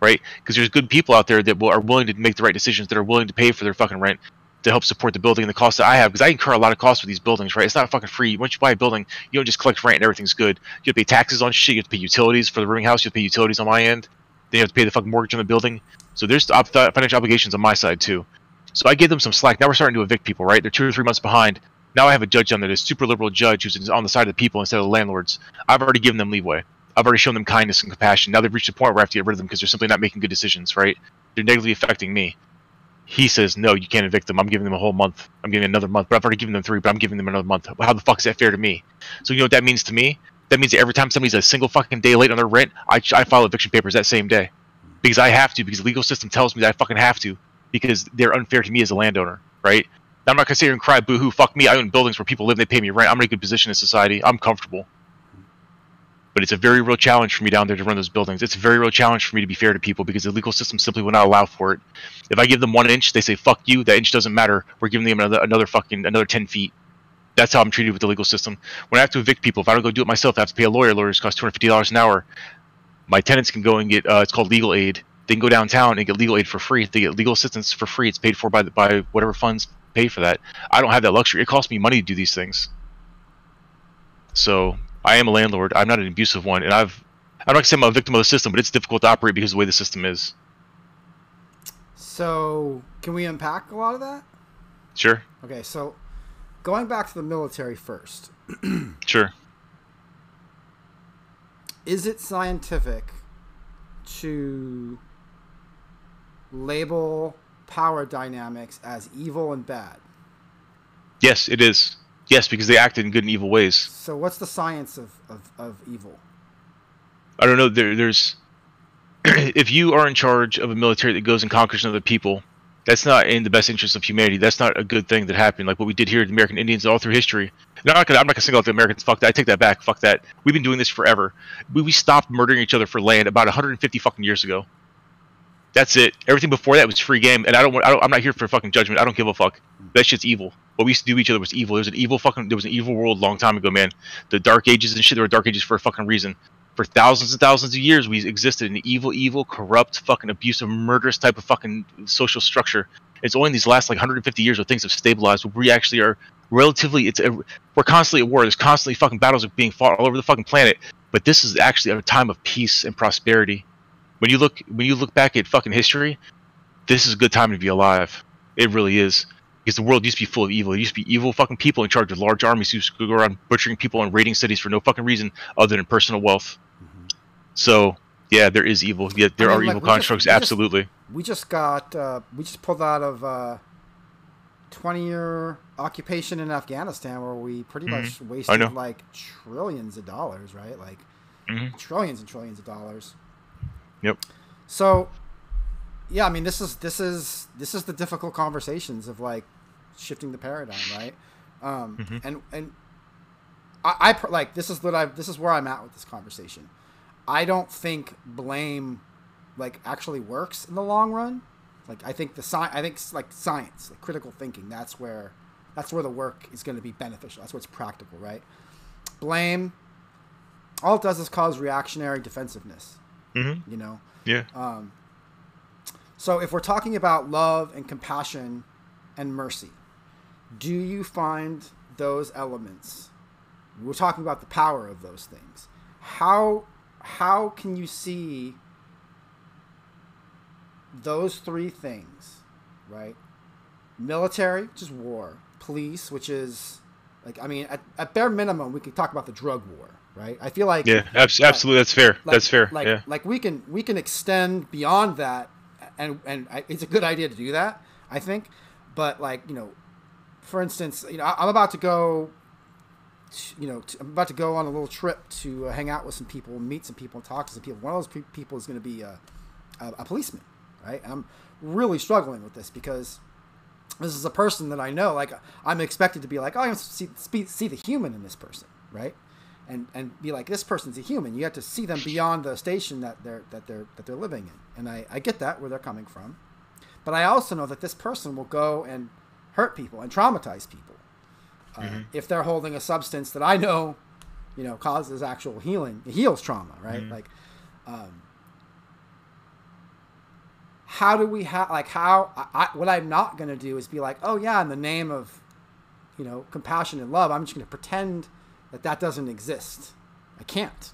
right? Because there's good people out there that are willing to make the right decisions, that are willing to pay for their fucking rent to help support the building and the costs that I have, because I incur a lot of costs with these buildings, right? It's not fucking free. Once you buy a building, you don't just collect rent and everything's good. You have to pay taxes on shit. You have to pay utilities for the rooming house. You have to pay utilities on my end. Then you have to pay the fucking mortgage on the building. So there's financial obligations on my side too. So I give them some slack. Now we're starting to evict people, right? They're 2 or 3 months behind. Now I have a judge down there, this super liberal judge who's on the side of the people instead of the landlords. I've already given them leeway. I've already shown them kindness and compassion. Now they've reached a point where I have to get rid of them because they're simply not making good decisions, right? They're negatively affecting me. He says, no, you can't evict them. I'm giving them a whole month. I'm giving another month. But I've already given them 3, but I'm giving them another month. How the fuck is that fair to me? So you know what that means to me? That means that every time somebody's a single fucking day late on their rent, I file eviction papers that same day. Because I have to, because the legal system tells me that I fucking have to, because they're unfair to me as a landowner, right? Now, I'm not going to sit here and cry, boo-hoo, fuck me. I own buildings where people live, they pay me rent. I'm in a good position in society. I'm comfortable. But it's a very real challenge for me down there to run those buildings. It's a very real challenge for me to be fair to people because the legal system simply will not allow for it. If I give them 1 inch, they say, fuck you, that inch doesn't matter. We're giving them another 10 feet. That's how I'm treated with the legal system. When I have to evict people, if I don't go do it myself, I have to pay a lawyer. Lawyers cost $250 an hour. My tenants can go and get, it's called legal aid. They can go downtown and get legal aid for free. They get legal assistance for free. It's paid for by whatever funds pay for that. I don't have that luxury. It costs me money to do these things. So I am a landlord. I'm not an abusive one, and I'm not gonna say I'm a victim of the system, but it's difficult to operate because of the way the system is. So can we unpack a lot of that? Sure. Okay, so going back to the military first. Sure. Is it scientific to label power dynamics as evil and bad? Yes, it is. Yes, because they act in good and evil ways. So what's the science of evil? I don't know. There's if you are in charge of a military that goes and conquers other people, that's not in the best interest of humanity. That's not a good thing that happened. Like what we did here, the American Indians, all through history. No, I'm not gonna single out the Americans. Fuck that. I take that back. Fuck that. We've been doing this forever. We stopped murdering each other for land about 150 fucking years ago. That's it. Everything before that was free game, and I'm not here for fucking judgment. I don't give a fuck. That shit's evil. What we used to do to each other was evil. There was an evil world a long time ago, man. The Dark Ages and shit. There were Dark Ages for a fucking reason. For thousands and thousands of years, we existed in an evil, corrupt, fucking abusive, murderous type of fucking social structure. It's only in these last like 150 years where things have stabilized. Where we actually are relatively. We're constantly at war. There's constantly fucking battles being fought all over the fucking planet. But this is actually a time of peace and prosperity. When you look back at fucking history, this is a good time to be alive. It really is. because the world used to be full of evil. It used to be evil fucking people in charge of large armies who used to go around butchering people and raiding cities for no fucking reason other than personal wealth. So yeah, there is evil. Yeah, there are evil constructs. Absolutely. We just pulled out of 20-year occupation in Afghanistan, where we pretty much wasted like trillions of dollars, right? Like trillions and trillions of dollars. Yep. So, yeah, I mean, this is the difficult conversations of like shifting the paradigm, right? And I like this is where I'm at with this conversation. I don't think blame like actually works in the long run. Like I think like science, like critical thinking, that's where the work is going to be beneficial. That's what's practical, right? Blame, all it does is cause reactionary defensiveness. You know? Yeah. So if we're talking about love and compassion and mercy, do you find those elements? We're talking about the power of those things. How can you see those three things, right? Military, which is war. Police, which is like, I mean, at bare minimum, we could talk about the drug war, right? I feel like absolutely, that's fair. That's fair. Like we can extend beyond that, and it's a good idea to do that, I think. But like, you know, for instance, you know, I'm about to go. I'm about to go on a little trip to hang out with some people, meet some people, and talk to some people. One of those people is going to be a policeman, right? And I'm really struggling with this because this is a person that I know. Like, I'm expected to be like, oh, I see the human in this person, right? And be like, this person's a human. You have to see them beyond the station that they're living in. And I get that, where they're coming from, but I also know that this person will go and hurt people and traumatize people. If they're holding a substance that I know, you know, causes actual healing, it heals trauma, right? Like, how do we what I'm not going to do is be like, oh yeah, in the name of, you know, compassion and love, I'm just going to pretend that doesn't exist. I can't.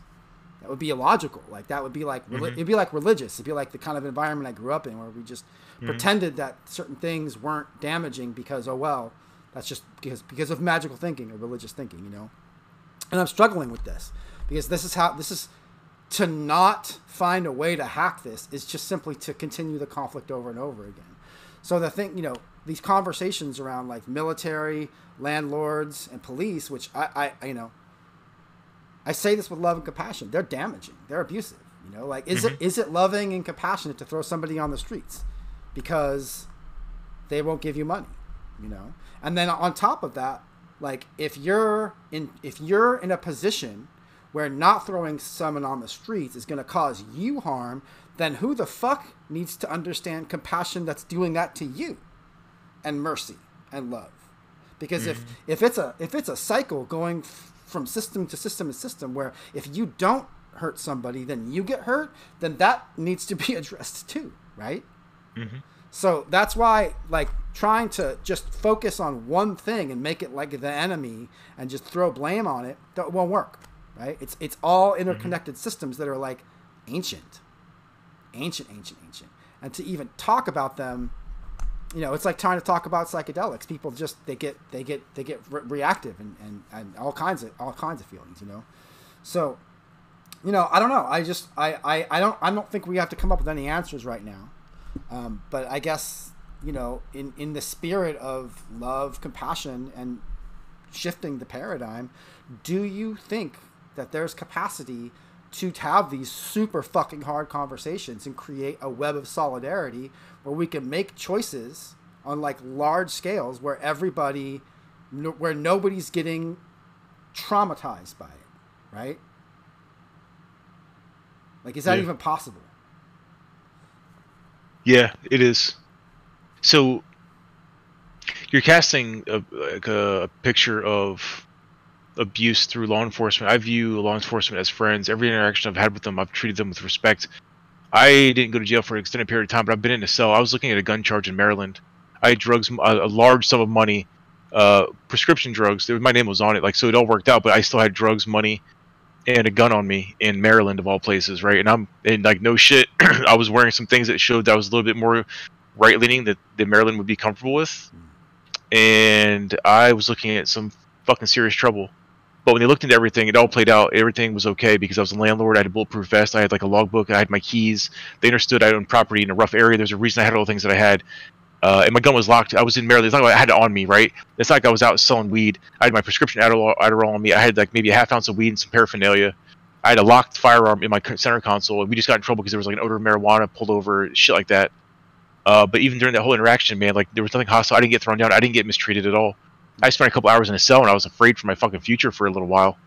That would be illogical. Like, that would be like, it'd be like religious. It'd be like the kind of environment I grew up in, where we just pretended that certain things weren't damaging because, oh well, that's just because of magical thinking or religious thinking, you know? And I'm struggling with this because this is to not find a way to hack this is just simply to continue the conflict over and over again. So the thing, you know, these conversations around like military, landlords, and police, which I you know, I say this with love and compassion. They're damaging. They're abusive. You know, like, is it loving and compassionate to throw somebody on the streets because they won't give you money? You know, and then on top of that, like, if you're in a position where not throwing someone on the streets is going to cause you harm, then who the fuck needs to understand compassion that's doing that to you, and mercy and love? Because if it's a cycle going from system to system to system, where if you don't hurt somebody, then you get hurt, then that needs to be addressed too, right? So that's why, like, trying to just focus on one thing and make it like the enemy and just throw blame on it, that won't work, right? It's all interconnected systems that are like ancient. And to even talk about them, you know, it's like trying to talk about psychedelics. People just they get reactive and all kinds of feelings, you know. So, you know, I don't know. I don't think we have to come up with any answers right now. But I guess, you know, in the spirit of love, compassion, and shifting the paradigm, do you think that there's capacity to have these super fucking hard conversations and create a web of solidarity where we can make choices on like large scales where nobody's getting traumatized by it, right? Like, is that even possible? Yeah, it is. So you're casting a picture of abuse through law enforcement. I view law enforcement as friends. Every interaction I've had with them, I've treated them with respect. I didn't go to jail for an extended period of time, but I've been in a cell. I was looking at a gun charge in Maryland. I had drugs, a large sum of money, prescription drugs. My name was on it, like, so it all worked out. But I still had drugs, money, and a gun on me in Maryland, of all places, right? And like, no shit, I was wearing some things that showed that I was a little bit more right-leaning that Maryland would be comfortable with. and I was looking at some fucking serious trouble. But when they looked into everything, it all played out. Everything was okay because I was a landlord. I had a bulletproof vest. I had like a logbook. I had my keys. They understood I owned property in a rough area. There's a reason I had all the things that I had. And my gun was locked. I was in Maryland. It's not like I had it on me, right? It's not like I was out selling weed. I had my prescription Adderall on me. I had like maybe a half ounce of weed and some paraphernalia. I had a locked firearm in my center console. And we just got in trouble because there was like an odor of marijuana pulled over, shit like that. But even during that whole interaction, man, like there was nothing hostile. I didn't get thrown down. I didn't get mistreated at all. I spent a couple hours in a cell and I was afraid for my fucking future for a little while.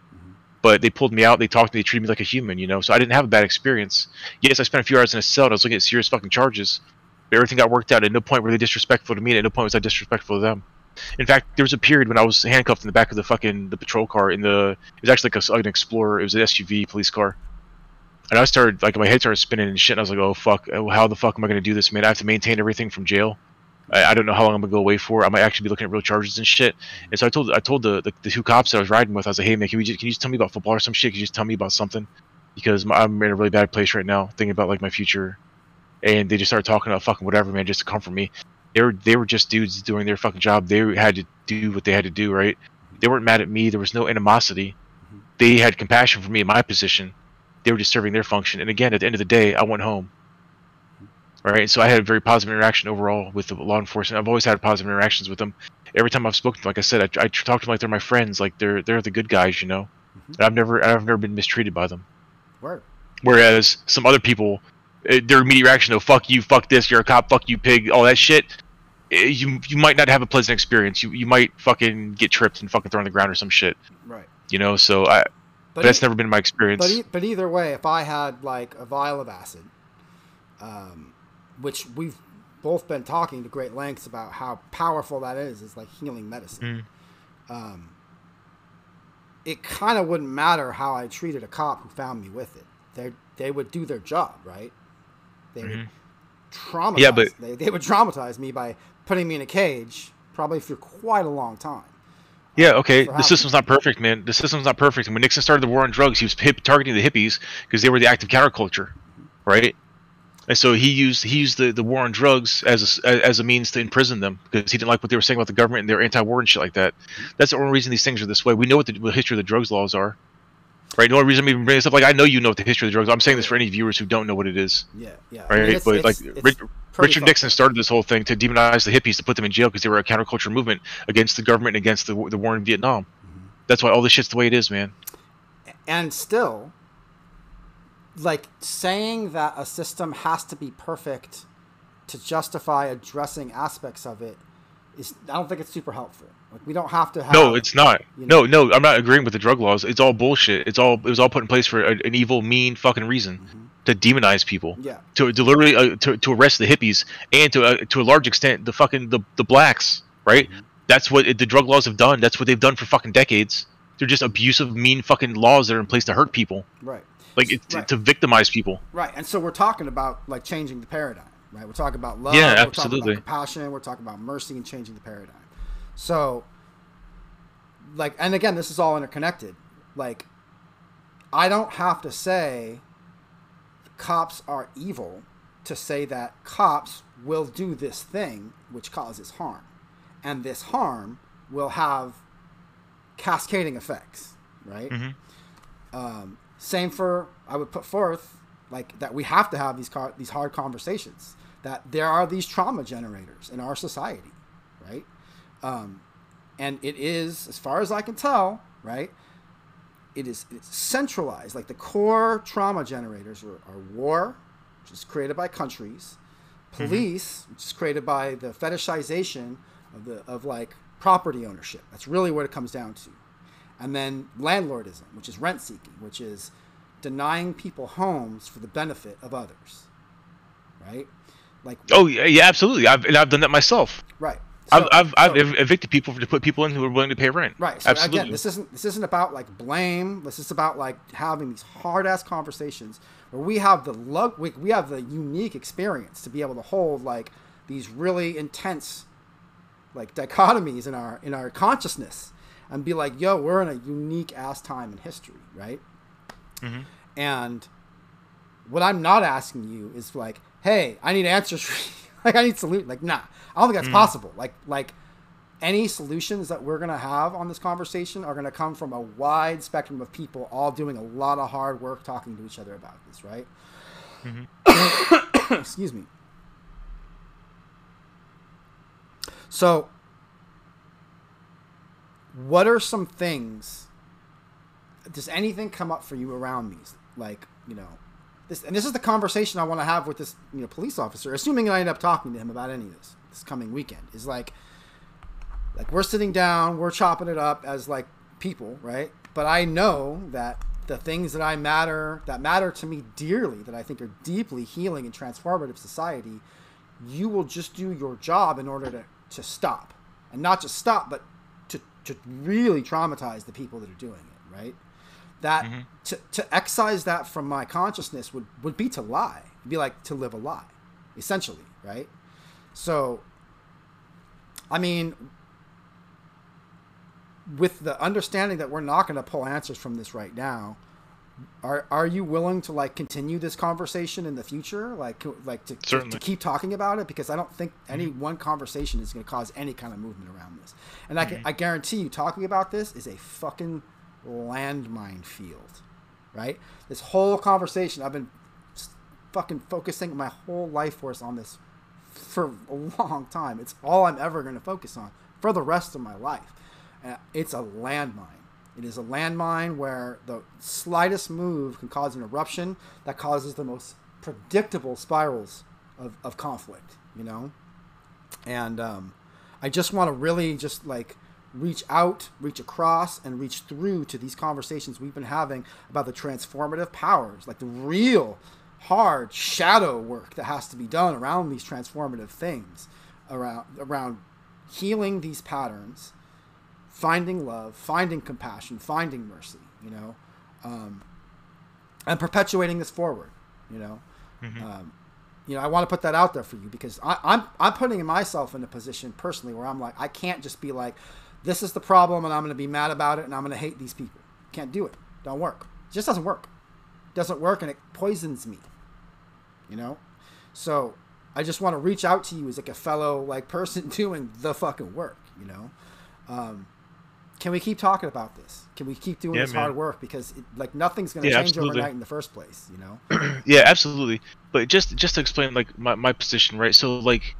But they pulled me out. They talked to me. They treated me like a human, you know. So I didn't have a bad experience. Yes, I spent a few hours in a cell and I was looking at serious fucking charges. But everything got worked out. At no point were they disrespectful to me. And at no point was I disrespectful to them. In fact, there was a period when I was handcuffed in the back of the patrol car. It was actually like an Explorer. It was an SUV police car. And I started, like, my head started spinning and shit. And I was like, oh, fuck. How the fuck am I going to do this, man? I have to maintain everything from jail. I don't know how long I'm going to go away for. I might actually be looking at real charges and shit. And so I told the two cops that I was riding with, I was like, hey, man, can you just tell me about football or some shit? Can you just tell me about something? Because I'm in a really bad place right now, thinking about, like, my future. And they just started talking about fucking whatever, man, just to comfort me. They were just dudes doing their fucking job. They had to do what they had to do, right? They weren't mad at me. There was no animosity. They had compassion for me in my position. They were just serving their function. And again, at the end of the day, I went home. Right? So I had a very positive interaction overall with the law enforcement. I've always had positive interactions with them. Every time I've spoken to them, like I said, I talk to them like they're my friends, like they're the good guys, you know. And I've never been mistreated by them. Word. Whereas some other people, their immediate reaction, though, fuck you, fuck this, you're a cop, fuck you, pig, all that shit. You might not have a pleasant experience. You might fucking get tripped and fucking thrown on the ground or some shit. Right. You know, so but that's never been my experience. But either way, if I had like a vial of acid, which we've both been talking to great lengths about how powerful that is like healing medicine. It kind of wouldn't matter how I treated a cop who found me with it. They would do their job, right? They would traumatize. Yeah, but they would traumatize me by putting me in a cage, probably for quite a long time. Yeah, okay. The system's not perfect, man. The system's not perfect. And when Nixon started the war on drugs, he was targeting the hippies because they were the active counterculture, right? And so he used the war on drugs as a means to imprison them because he didn't like what they were saying about the government and they were anti-war and shit like that. That's the only reason these things are this way. We know what the history of the drugs laws are, right? The only reason I'm even bringing this up, like, I know you know what the history of the drugs. I'm saying this for any viewers who don't know what it is. Yeah. Right, but like Richard Nixon started this whole thing to demonize the hippies, to put them in jail because they were a counterculture movement against the government and against the war in Vietnam. That's why all this shit's the way it is, man. And still, like, saying that a system has to be perfect to justify addressing aspects of it I don't think it's super helpful. Like, we don't have to have... No, it's not. No, I'm not agreeing with the drug laws. It's all bullshit. It was all put in place for an evil, mean fucking reason. To demonize people. Yeah. To literally to arrest the hippies and to a large extent the blacks, right? That's what the drug laws have done. That's what they've done for fucking decades. They're just abusive, mean fucking laws that are in place to hurt people. Right. Like to victimize people. Right. And so we're talking about like changing the paradigm, right? We're talking about love, yeah, we're absolutely. talking about compassion, we're talking about mercy and changing the paradigm. So, like, and again, this is all interconnected. Like, I don't have to say cops are evil to say that cops will do this thing which causes harm. And this harm will have cascading effects, right? Same for, I would put forth, like, that we have to have these hard conversations, that there are these trauma generators in our society, right? And it is, as far as I can tell, right, it's centralized. Like, the core trauma generators are war, which is created by countries, police, which is created by the fetishization of like property ownership. That's really what it comes down to. And then landlordism, which is rent seeking, which is denying people homes for the benefit of others, right? Like, oh yeah, absolutely. I've done that myself. Right. So, I've evicted people to put people in who are willing to pay rent. Right. So absolutely. Again, this isn't about like blame. This is about like having these hard ass conversations where we have we have the unique experience to be able to hold like these really intense like dichotomies in our consciousness and be like, yo, we're in a unique ass time in history, right? And what I'm not asking you is like, hey, I need answers for you. Like, I need solutions. Like, nah, I don't think that's possible. Like any solutions that we're going to have on this conversation are going to come from a wide spectrum of people all doing a lot of hard work talking to each other about this, right? Mm-hmm. Excuse me. So, what are some things, does anything come up for you around these? Like, you know, this is the conversation I want to have with this, you know, police officer, assuming I end up talking to him about any of this coming weekend, is like we're sitting down, we're chopping it up as like people, right? But I know that the things that matter to me dearly, that I think are deeply healing and transformative society, you will just do your job in order to stop, and not just stop, but to really traumatize the people that are doing it, right? That to excise that from my consciousness would be to lie. It'd be like to live a lie, essentially, right? So, I mean, with the understanding that we're not going to pull answers from this right now, are you willing to like continue this conversation in the future, to keep talking about it? Because I don't think any one conversation is going to cause any kind of movement around this, and I guarantee you, talking about this is a fucking landmine field, right? This whole conversation, I've been fucking focusing my whole life force on this for a long time. It's all I'm ever going to focus on for the rest of my life. It's a landmine. It is a landmine where the slightest move can cause an eruption that causes the most predictable spirals of conflict, you know? And I just want to really just like reach out, reach across, and reach through to these conversations we've been having about the transformative powers, like the real hard shadow work that has to be done around these transformative things, around healing these patterns, finding love, finding compassion, finding mercy, you know, and perpetuating this forward, you know. You know, I want to put that out there for you, because I'm putting myself in a position personally where I'm like, I can't just be like, this is the problem and I'm going to be mad about it and I'm going to hate these people. Can't do it. Don't work. It just doesn't work. It doesn't work, and it poisons me, you know. So I just want to reach out to you as like a fellow like person doing the fucking work, you know. Can we keep talking about this? Can we keep doing this hard work? Because like nothing's going to change overnight in the first place, you know? Yeah, absolutely. But just to explain like my position, right? So like,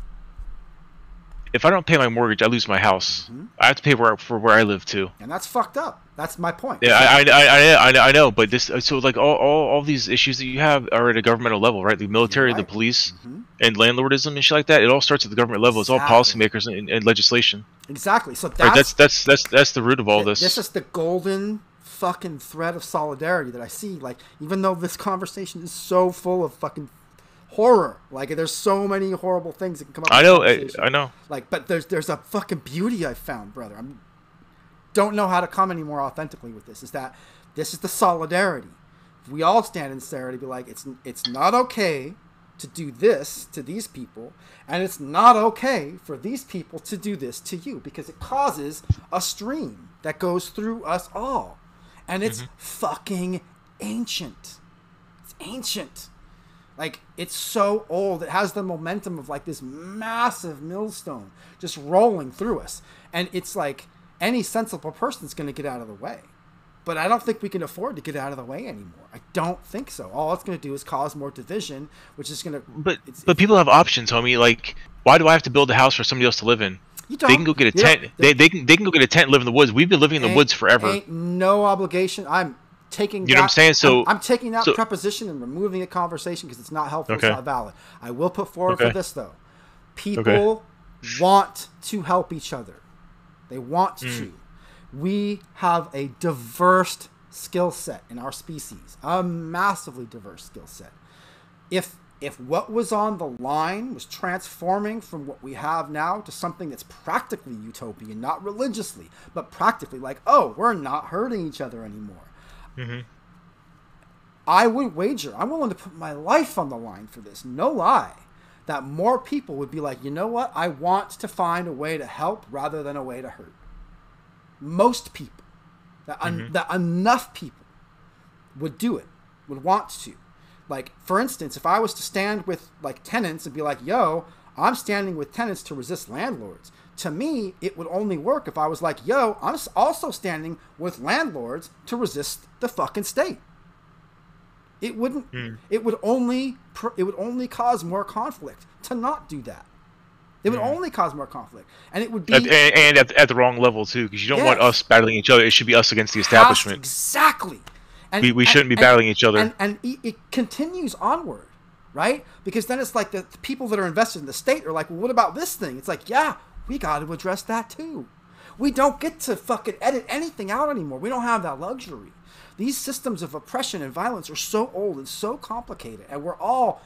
if I don't pay my mortgage, I lose my house. I have to pay for where I live too. And that's fucked up. That's my point. Yeah, I know. But this, so like all these issues that you have are at a governmental level, right? The military, the police, and landlordism and shit like that. It all starts at the government level. It's all policymakers and legislation. Exactly. So that's the root of all this. This is the golden fucking thread of solidarity that I see. Like, even though this conversation is so full of fucking horror, like there's so many horrible things that can come up. I know. Like, but there's a fucking beauty I found, brother. I don't know how to come any more authentically with this. Is that this is the solidarity? If we all stand in solidarity, be like, it's not okay to do this to these people, and it's not okay for these people to do this to you, because it causes a stream that goes through us all, and it's fucking ancient. It's ancient. Like, it's so old. It has the momentum of like this massive millstone just rolling through us, and it's like any sensible person's going to get out of the way. But I don't think we can afford to get out of the way anymore. I don't think so. All it's going to do is cause more division, which is going to... But people have options, homie. Like, why do I have to build a house for somebody else to live in? You don't. They can go get a tent. They can go get a tent and live in the woods. We've been living in the woods forever. Ain't no obligation. I'm taking You know what I'm saying? So I'm taking that preposition and removing the conversation because it's not helpful. It's not valid. I will put forward for this, though. People want to help each other. They want to. We have a diverse skill set in our species, a massively diverse skill set. If what was on the line was transforming from what we have now to something that's practically utopian, not religiously, but practically, like, oh, we're not hurting each other anymore. I would wager, I'm willing to put my life on the line for this, no lie, that more people would be like, you know what, I want to find a way to help rather than a way to hurt. Most people, that enough people would do it, would want to. Like, for instance, if I was to stand with like tenants and be like, yo, I'm standing with tenants to resist landlords. To me, it would only work if I was like, yo, I'm also standing with landlords to resist the fucking state. It wouldn't. It would only cause more conflict to not do that. It would only cause more conflict, and it would be and at the wrong level too, because you don't want us battling each other. It should be us against the establishment. Exactly. And we shouldn't be battling each other. And it continues onward, right? Because then it's like the people that are invested in the state are like, well, what about this thing? It's like, yeah, we got to address that too. We don't get to fucking edit anything out anymore. We don't have that luxury. These systems of oppression and violence are so old and so complicated, and we're all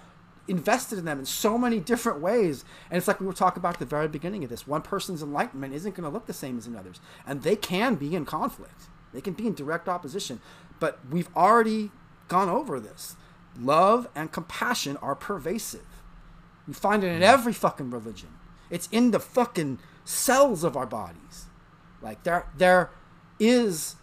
invested in them in so many different ways. And it's like we were talking about at the very beginning of this. One person's enlightenment isn't going to look the same as another's, and they can be in conflict. They can be in direct opposition. But we've already gone over this. Love and compassion are pervasive. You find it in every fucking religion. It's in the fucking cells of our bodies. Like there is.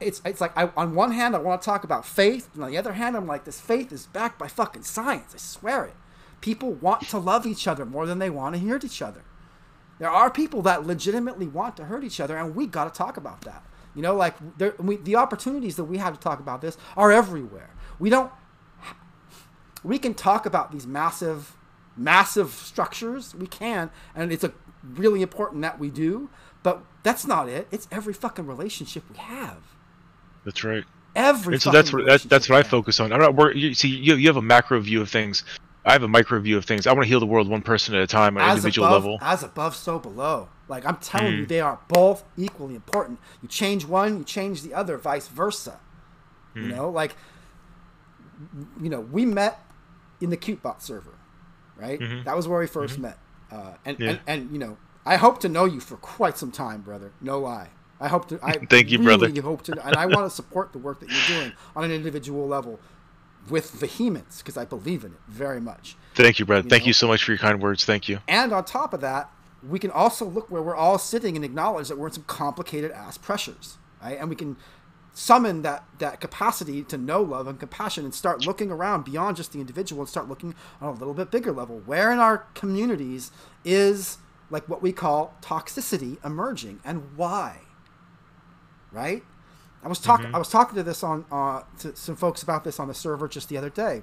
It's like on one hand I want to talk about faith, and on the other hand I'm like, this faith is backed by fucking science. I swear it. People want to love each other more than they want to hurt each other. There are people that legitimately want to hurt each other, and we got to talk about that. You know, like the opportunities that we have to talk about this are everywhere. We can talk about these massive structures. We can, and it's really important that we do. But that's not it. It's every fucking relationship we have. That's right. Every. And so that's what I focus on. I'm not. You have a macro view of things. I have a micro view of things. I want to heal the world one person at a time on an individual level. As above, so below. Like I'm telling you, they are both equally important. You change one, you change the other, vice versa. You know, like, we met in the CuteBot server, right? That was where we first met. And I hope to know you for quite some time, brother. No lie. I hope to. Thank you, brother. And I want to support the work that you're doing on an individual level with vehemence, because I believe in it very much. Thank you, brother. Thank you so much for your kind words. Thank you. And on top of that, we can also look where we're all sitting and acknowledge that we're in some complicated ass pressures, right? And we can summon that capacity to know love and compassion and start looking around beyond just the individual and start looking on a little bit bigger level. Where in our communities is like what we call toxicity emerging, and why? Right? I was talking to this to some folks about this on the server just the other day.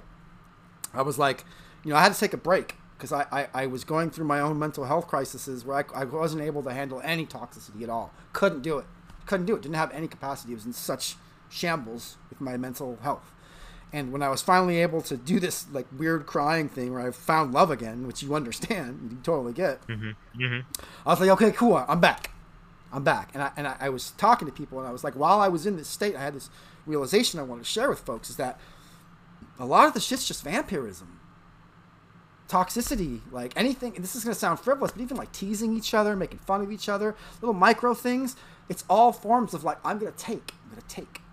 I was like, I had to take a break because I was going through my own mental health crises where I wasn't able to handle any toxicity at all. Couldn't do it. Didn't have any capacity. It was in such shambles with my mental health. And when I was finally able to do this like weird crying thing where I found love again, which you understand, you totally get, I was like, okay, cool, I'm back. And I was talking to people, and I was like, while I was in this state, I had this realization I wanted to share with folks, is that a lot of the shit's just vampirism. Toxicity, like anything, and this is going to sound frivolous, but even like teasing each other, making fun of each other, little micro things, it's all forms of like, I'm going to take.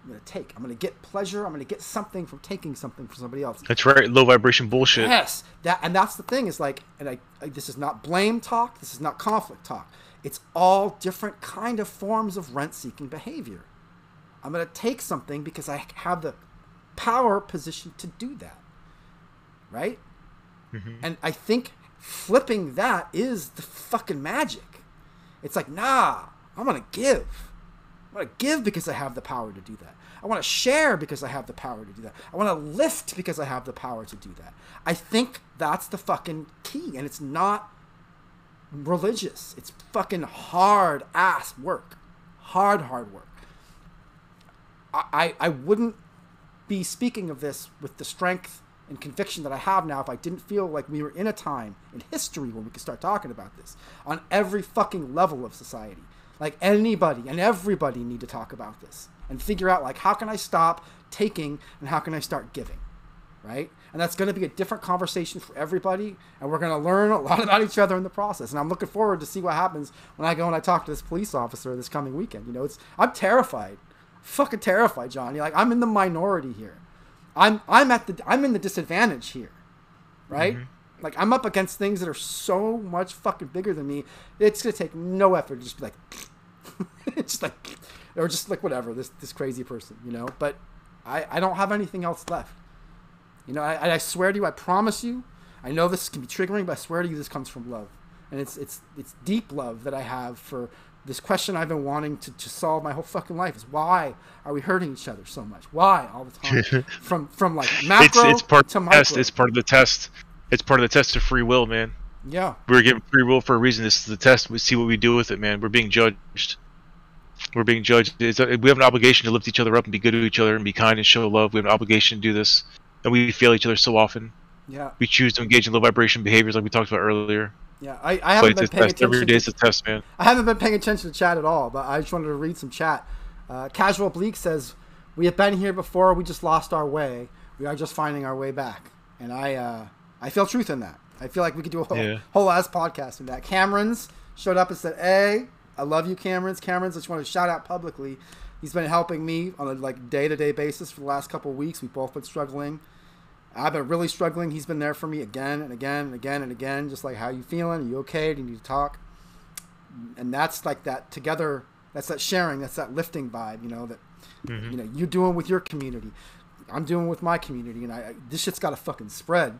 I'm going to get pleasure. I'm going to get something from taking something from somebody else. That's right. Low vibration bullshit. Yes. That's the thing, is like, and this is not blame talk. This is not conflict talk. It's all different kind of forms of rent-seeking behavior. I'm going to take something because I have the power position to do that. Right? And I think flipping that is the fucking magic. It's like, nah, I'm going to give. I want to give because I have the power to do that. I want to share because I have the power to do that. I want to lift because I have the power to do that. I think that's the fucking key. And it's not religious. It's fucking hard ass work. Hard work. I wouldn't be speaking of this with the strength and conviction that I have now if I didn't feel like we were in a time in history where we could start talking about this on every fucking level of society. Like anybody and everybody need to talk about this and figure out like, how can I stop taking and how can I start giving, right? And that's going to be a different conversation for everybody, and we're going to learn a lot about each other in the process. And I'm looking forward to see what happens when I go and I talk to this police officer this coming weekend. I'm terrified, fucking terrified, Johnny. Like I'm in the minority here. I'm in the disadvantage here, right? Like I'm up against things that are so much fucking bigger than me. It's gonna take no effort to just be like, it's like, or just like whatever, this crazy person, But I don't have anything else left. I swear to you, I promise you, I know this can be triggering, but I swear to you, this comes from love. and it's deep love that I have for this question I've been wanting to solve my whole fucking life: is why are we hurting each other so much? Why all the time? from like macro it's part to of the micro. test. It's part of the test. It's part of the test of free will, man. Yeah, We're given free will for a reason. This is the test. We see what we do with it, man. We're being judged. We're being judged. We have an obligation to lift each other up and be good to each other and be kind and show love. We have an obligation to do this, and we fail each other so often. Yeah. We choose to engage in low vibration behaviors like we talked about earlier. Yeah, I haven't been paying attention. Every day is a test, man. I haven't been paying attention to chat at all, but I just wanted to read some chat. Casual Bleak says, "We have been here before. We just lost our way. We are just finding our way back." And I feel truth in that. I feel like we could do a whole ass podcast in that. Cameron's showed up and said, "Hey, I love you, Cameron's. I just want to shout out publicly. He's been helping me on a like day-to-day basis for the last couple of weeks. We've both been struggling. I've been really struggling. He's been there for me again and again and again and again. Just like, how you feeling? Are you okay? Do you need to talk?" And that's like that together. That's that sharing. That's that lifting vibe. You know that. You know, you're doing with your community. I'm doing with my community, and this shit's got to fucking spread.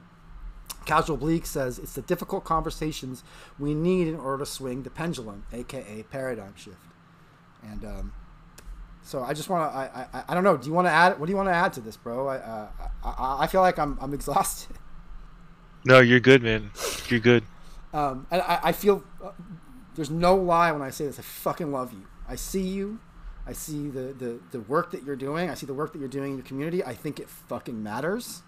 Casual Bleak says it's the difficult conversations we need in order to swing the pendulum, aka paradigm shift. And so I just want to, I don't know. Do you want to add? What do you want to add to this, bro? I feel like I'm exhausted. No, you're good, man. You're good. And I feel there's no lie when I say this. I fucking love you. I see you. I see the work that you're doing. I see the work that you're doing in your community. I think it fucking matters.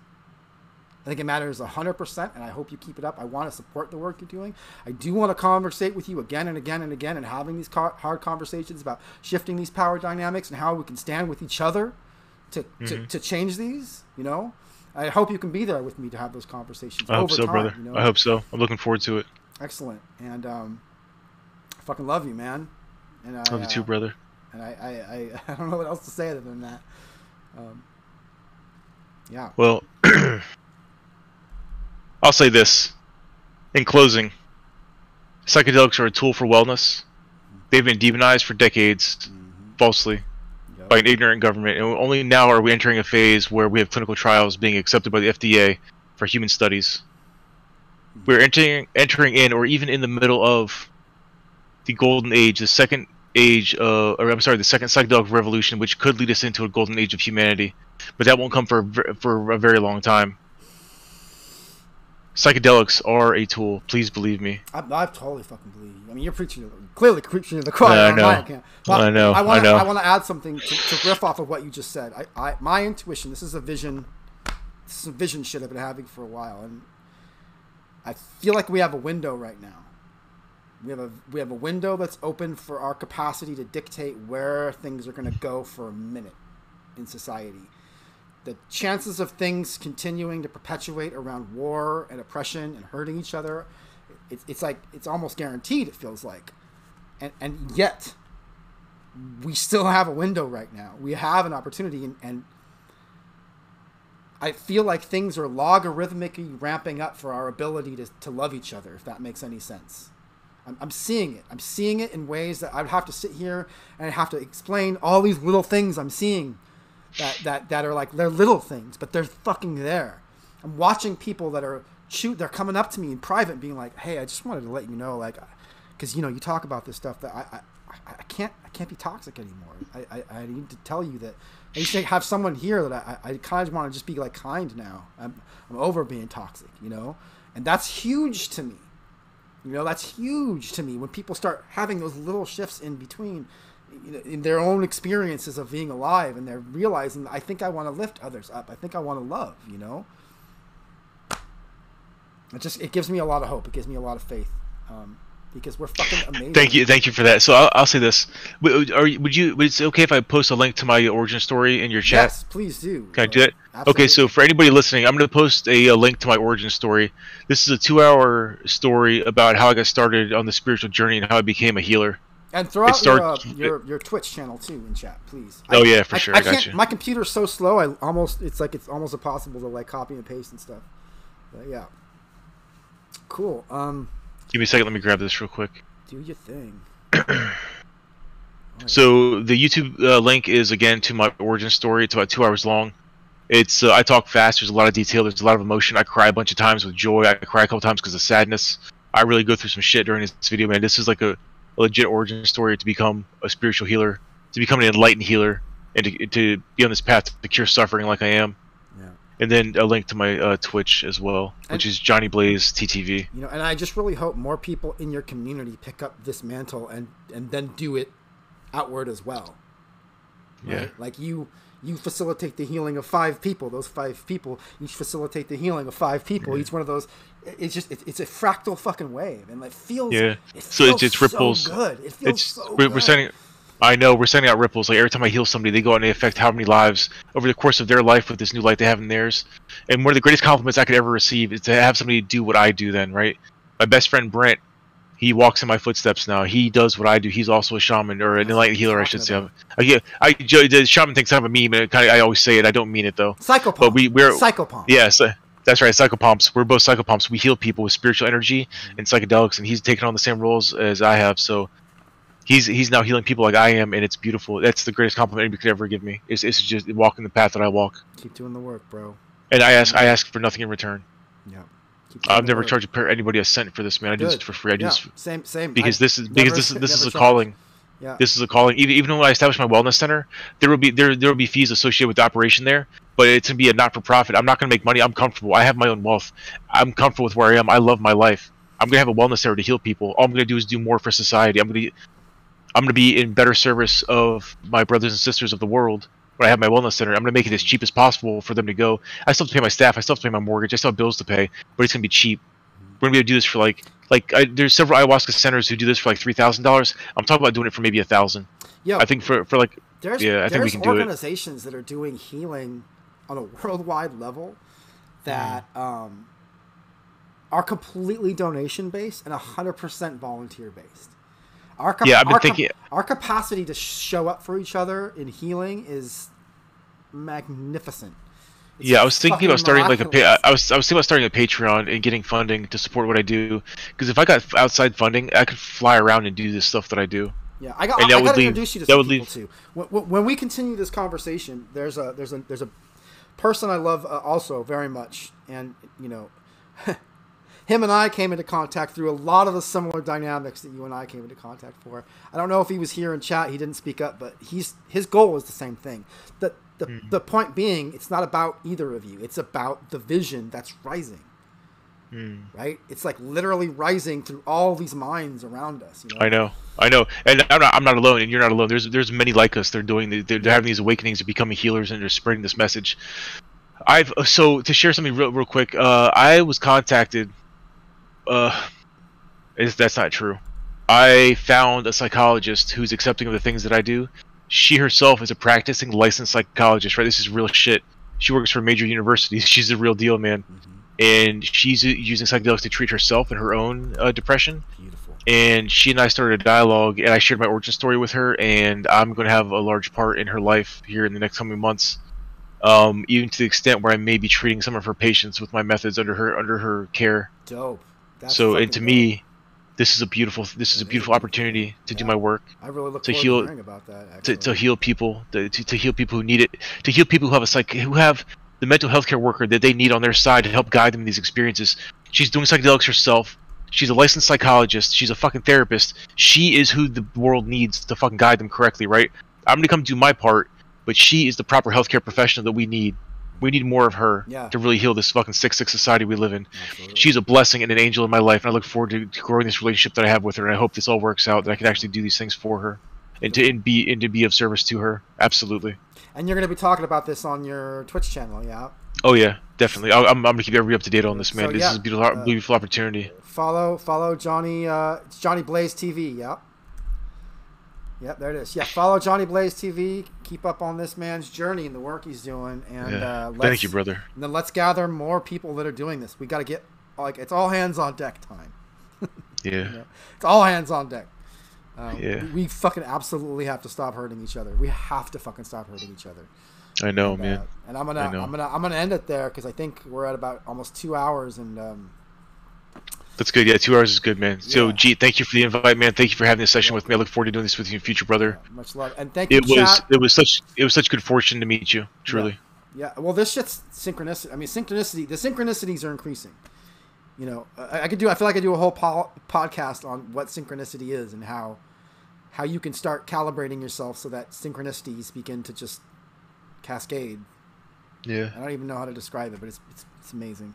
I think it matters 100%, and I hope you keep it up. I want to support the work you're doing. I do want to conversate with you again and again and again, and having these hard conversations about shifting these power dynamics and how we can stand with each other to change these. You know, I hope you can be there with me to have those conversations. I hope so, time, brother. You know? I hope so. I'm looking forward to it. Excellent, and I fucking love you, man. And I love you too, brother. And I don't know what else to say other than that. Yeah. Well. I'll say this, in closing, psychedelics are a tool for wellness. They've been demonized for decades, falsely, by an ignorant government, and only now are we entering a phase where we have clinical trials being accepted by the FDA for human studies. We're entering in, or even in the middle of, the golden age, the second age, the second psychedelic revolution, which could lead us into a golden age of humanity, but that won't come for a very long time. Psychedelics are a tool. Please believe me. I totally fucking believe you. I mean, you're clearly preaching to the choir on my account. I know. I want to add something to riff off of what you just said. My intuition. This is a vision. This is some vision shit I've been having for a while, and I feel like we have a window right now. We have a window that's open for our capacity to dictate where things are going to go for a minute in society. The chances of things continuing to perpetuate around war and oppression and hurting each other, it's like it's almost guaranteed. It feels like, and yet we still have a window right now. We have an opportunity, and I feel like things are logarithmically ramping up for our ability to love each other. If that makes any sense. I'm seeing it. I'm seeing it in ways that I'd have to sit here and I'd have to explain all these little things I'm seeing. That are like, they're little things, but they're fucking there. I'm watching people that are they're coming up to me in private and being like, "Hey, I just wanted to let you know, like, because you talk about this stuff that I can't be toxic anymore. I need to tell you that I used to have someone here that I kind of want to just be like kind now. I'm over being toxic, and that's huge to me. That's huge to me when people start having those little shifts in between." In their own experiences of being alive, and they're realizing, I think I want to lift others up. I think I want to love, It gives me a lot of hope. It gives me a lot of faith, because we're fucking amazing. Thank you for that. So I'll say this: would it's okay if I post a link to my origin story in your chat? Yes, please do. Can I do that? Absolutely. Okay, so for anybody listening, I'm going to post a link to my origin story. This is a 2-hour story about how I got started on the spiritual journey and how I became a healer. And throw out your Twitch channel too in chat, please. Oh yeah, for sure. I got you. My computer's so slow. It's almost impossible to like copy and paste and stuff. But yeah, cool. Give me a second. Let me grab this real quick. Do your thing. So the YouTube link is again to my origin story. It's about 2 hours long. It's I talk fast. There's a lot of detail. There's a lot of emotion. I cry a bunch of times with joy. I cry a couple times because of sadness. I really go through some shit during this video, man. This is like a legit origin story to become a spiritual healer, to become an enlightened healer, and to be on this path to cure suffering like I am. Yeah. And then a link to my Twitch as well, which is JohnnyBlaze TTV. You know, and I just really hope more people in your community pick up this mantle and then do it outward as well. Right? Yeah. Like you facilitate the healing of 5 people. Those 5 people each facilitate the healing of 5 people. Each one of those, it's a fractal fucking wave, and it feels. Yeah. It So feels it's ripples. So good. It feels so we're good. sending. I know we're sending out ripples. Like every time I heal somebody, they go out and they affect how many lives over the course of their life with this new light they have in theirs. And one of the greatest compliments I could ever receive is to have somebody do what I do. Then, right? My best friend Brent, he walks in my footsteps now. He does what I do. He's also a shaman or an enlightened healer, I should say. The shaman thinks I'm a meme, and I always say it. I don't mean it though. Psychopomp. But we're Psychopomp. Yes, that's right. Psychopomps. We're both psychopomps. We heal people with spiritual energy and psychedelics, and he's taken on the same roles as I have. So he's now healing people like I am, and it's beautiful. That's the greatest compliment anybody could ever give me. It's just walking the path that I walk. Keep doing the work, bro. And I ask for nothing in return. Yeah. I've never charged anybody a cent for this, man. I do this for free. I do this same. Because this is a charged. calling. Yeah. This is a calling. Even when I establish my wellness center, there will be fees associated with the operation there, but it's gonna be a not-for-profit. I'm not gonna make money. I'm comfortable. I have my own wealth. I'm comfortable with where I am. I love my life. I'm gonna have a wellness center to heal people. All I'm gonna do is do more for society. I'm gonna be in better service of my brothers and sisters of the world. When I have my wellness center, I'm gonna make it as cheap as possible for them to go. I still have to pay my staff. I still have to pay my mortgage. I still have bills to pay, but it's gonna be cheap. We're gonna be able to do this for there's several ayahuasca centers who do this for like $3,000. I'm talking about doing it for maybe $1,000. Yeah, I think I think we can do it. There's organizations that are doing healing on a worldwide level that are completely donation based and 100% volunteer based. I've been thinking our capacity to show up for each other in healing is magnificent. I was thinking about starting I was thinking about starting a Patreon and getting funding to support what I do. Because if I got outside funding, I could fly around and do this stuff that I do. Yeah, I got to introduce you to some people too. When we continue this conversation, there's a person I love also very much, and you know, him and I came into contact through a lot of the similar dynamics that you and I came into contact for. I don't know if he was here in chat. He didn't speak up, but his goal is the same thing. The point being, it's not about either of you. It's about the vision that's rising. Right? It's like literally rising through all these minds around us. You know? I know, and I'm not alone, and you're not alone. There's many like us. They're having these awakenings of becoming healers, and they're spreading this message. So to share something real quick, I was contacted. That's not true. I found a psychologist who's accepting of the things that I do. She herself is a practicing licensed psychologist, right? This is real shit. She works for major universities. She's the real deal, man. And she's using psychedelics to treat herself and her own depression. Beautiful. And she and I started a dialogue, and I shared my origin story with her, and I'm going to have a large part in her life here in the next coming months. Even to the extent where I may be treating some of her patients with my methods under her care. Dope. To me, this is a beautiful opportunity to do my work. I really look to forward heal, to hearing about that. Actually. To heal people, to heal people who need it, to heal people who have the mental health care worker that they need on their side to help guide them in these experiences. She's doing psychedelics herself. She's a licensed psychologist. She's a fucking therapist. She is who the world needs to fucking guide them correctly, right? I'm gonna come do my part, but she is the proper healthcare professional that we need. We need more of her to really heal this fucking sick society we live in. Absolutely. She's a blessing and an angel in my life, and I look forward to growing this relationship that I have with her. And I hope this all works out, that I can actually do these things for her, and to be of service to her. Absolutely. And you're going to be talking about this on your Twitch channel, yeah? Oh yeah, definitely. I'm going to keep everybody up to date on this, man. So, this is a beautiful opportunity. Follow Johnny. It's JohnnyBlaze TV, yeah. Yep, there it is. Yeah, follow JohnnyBlaze TV. Keep up on this man's journey and the work he's doing. And thank you, brother. And then let's gather more people that are doing this. We got to get it's all hands on deck time. Yeah, you know? It's all hands on deck. Yeah, we fucking absolutely have to stop hurting each other. We have to fucking stop hurting each other. I know, man. And I'm gonna end it there because I think we're at about almost 2 hours and. That's good. Yeah, 2 hours is good, man. So, G, thank you for the invite, man. Thank you for having this session with me. I look forward to doing this with you in the future, brother. Yeah, much love, and thank you. It was such good fortune to meet you, truly. Yeah. Well, this shit's synchronicity. I mean, the synchronicities are increasing. You know, I feel like I do a whole podcast on what synchronicity is and how you can start calibrating yourself so that synchronicities begin to just cascade. Yeah. I don't even know how to describe it, but it's amazing.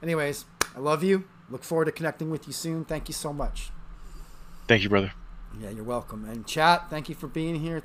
Anyways, I love you. Look forward to connecting with you soon. Thank you so much. Thank you, brother. Yeah, you're welcome. And chat, thank you for being here.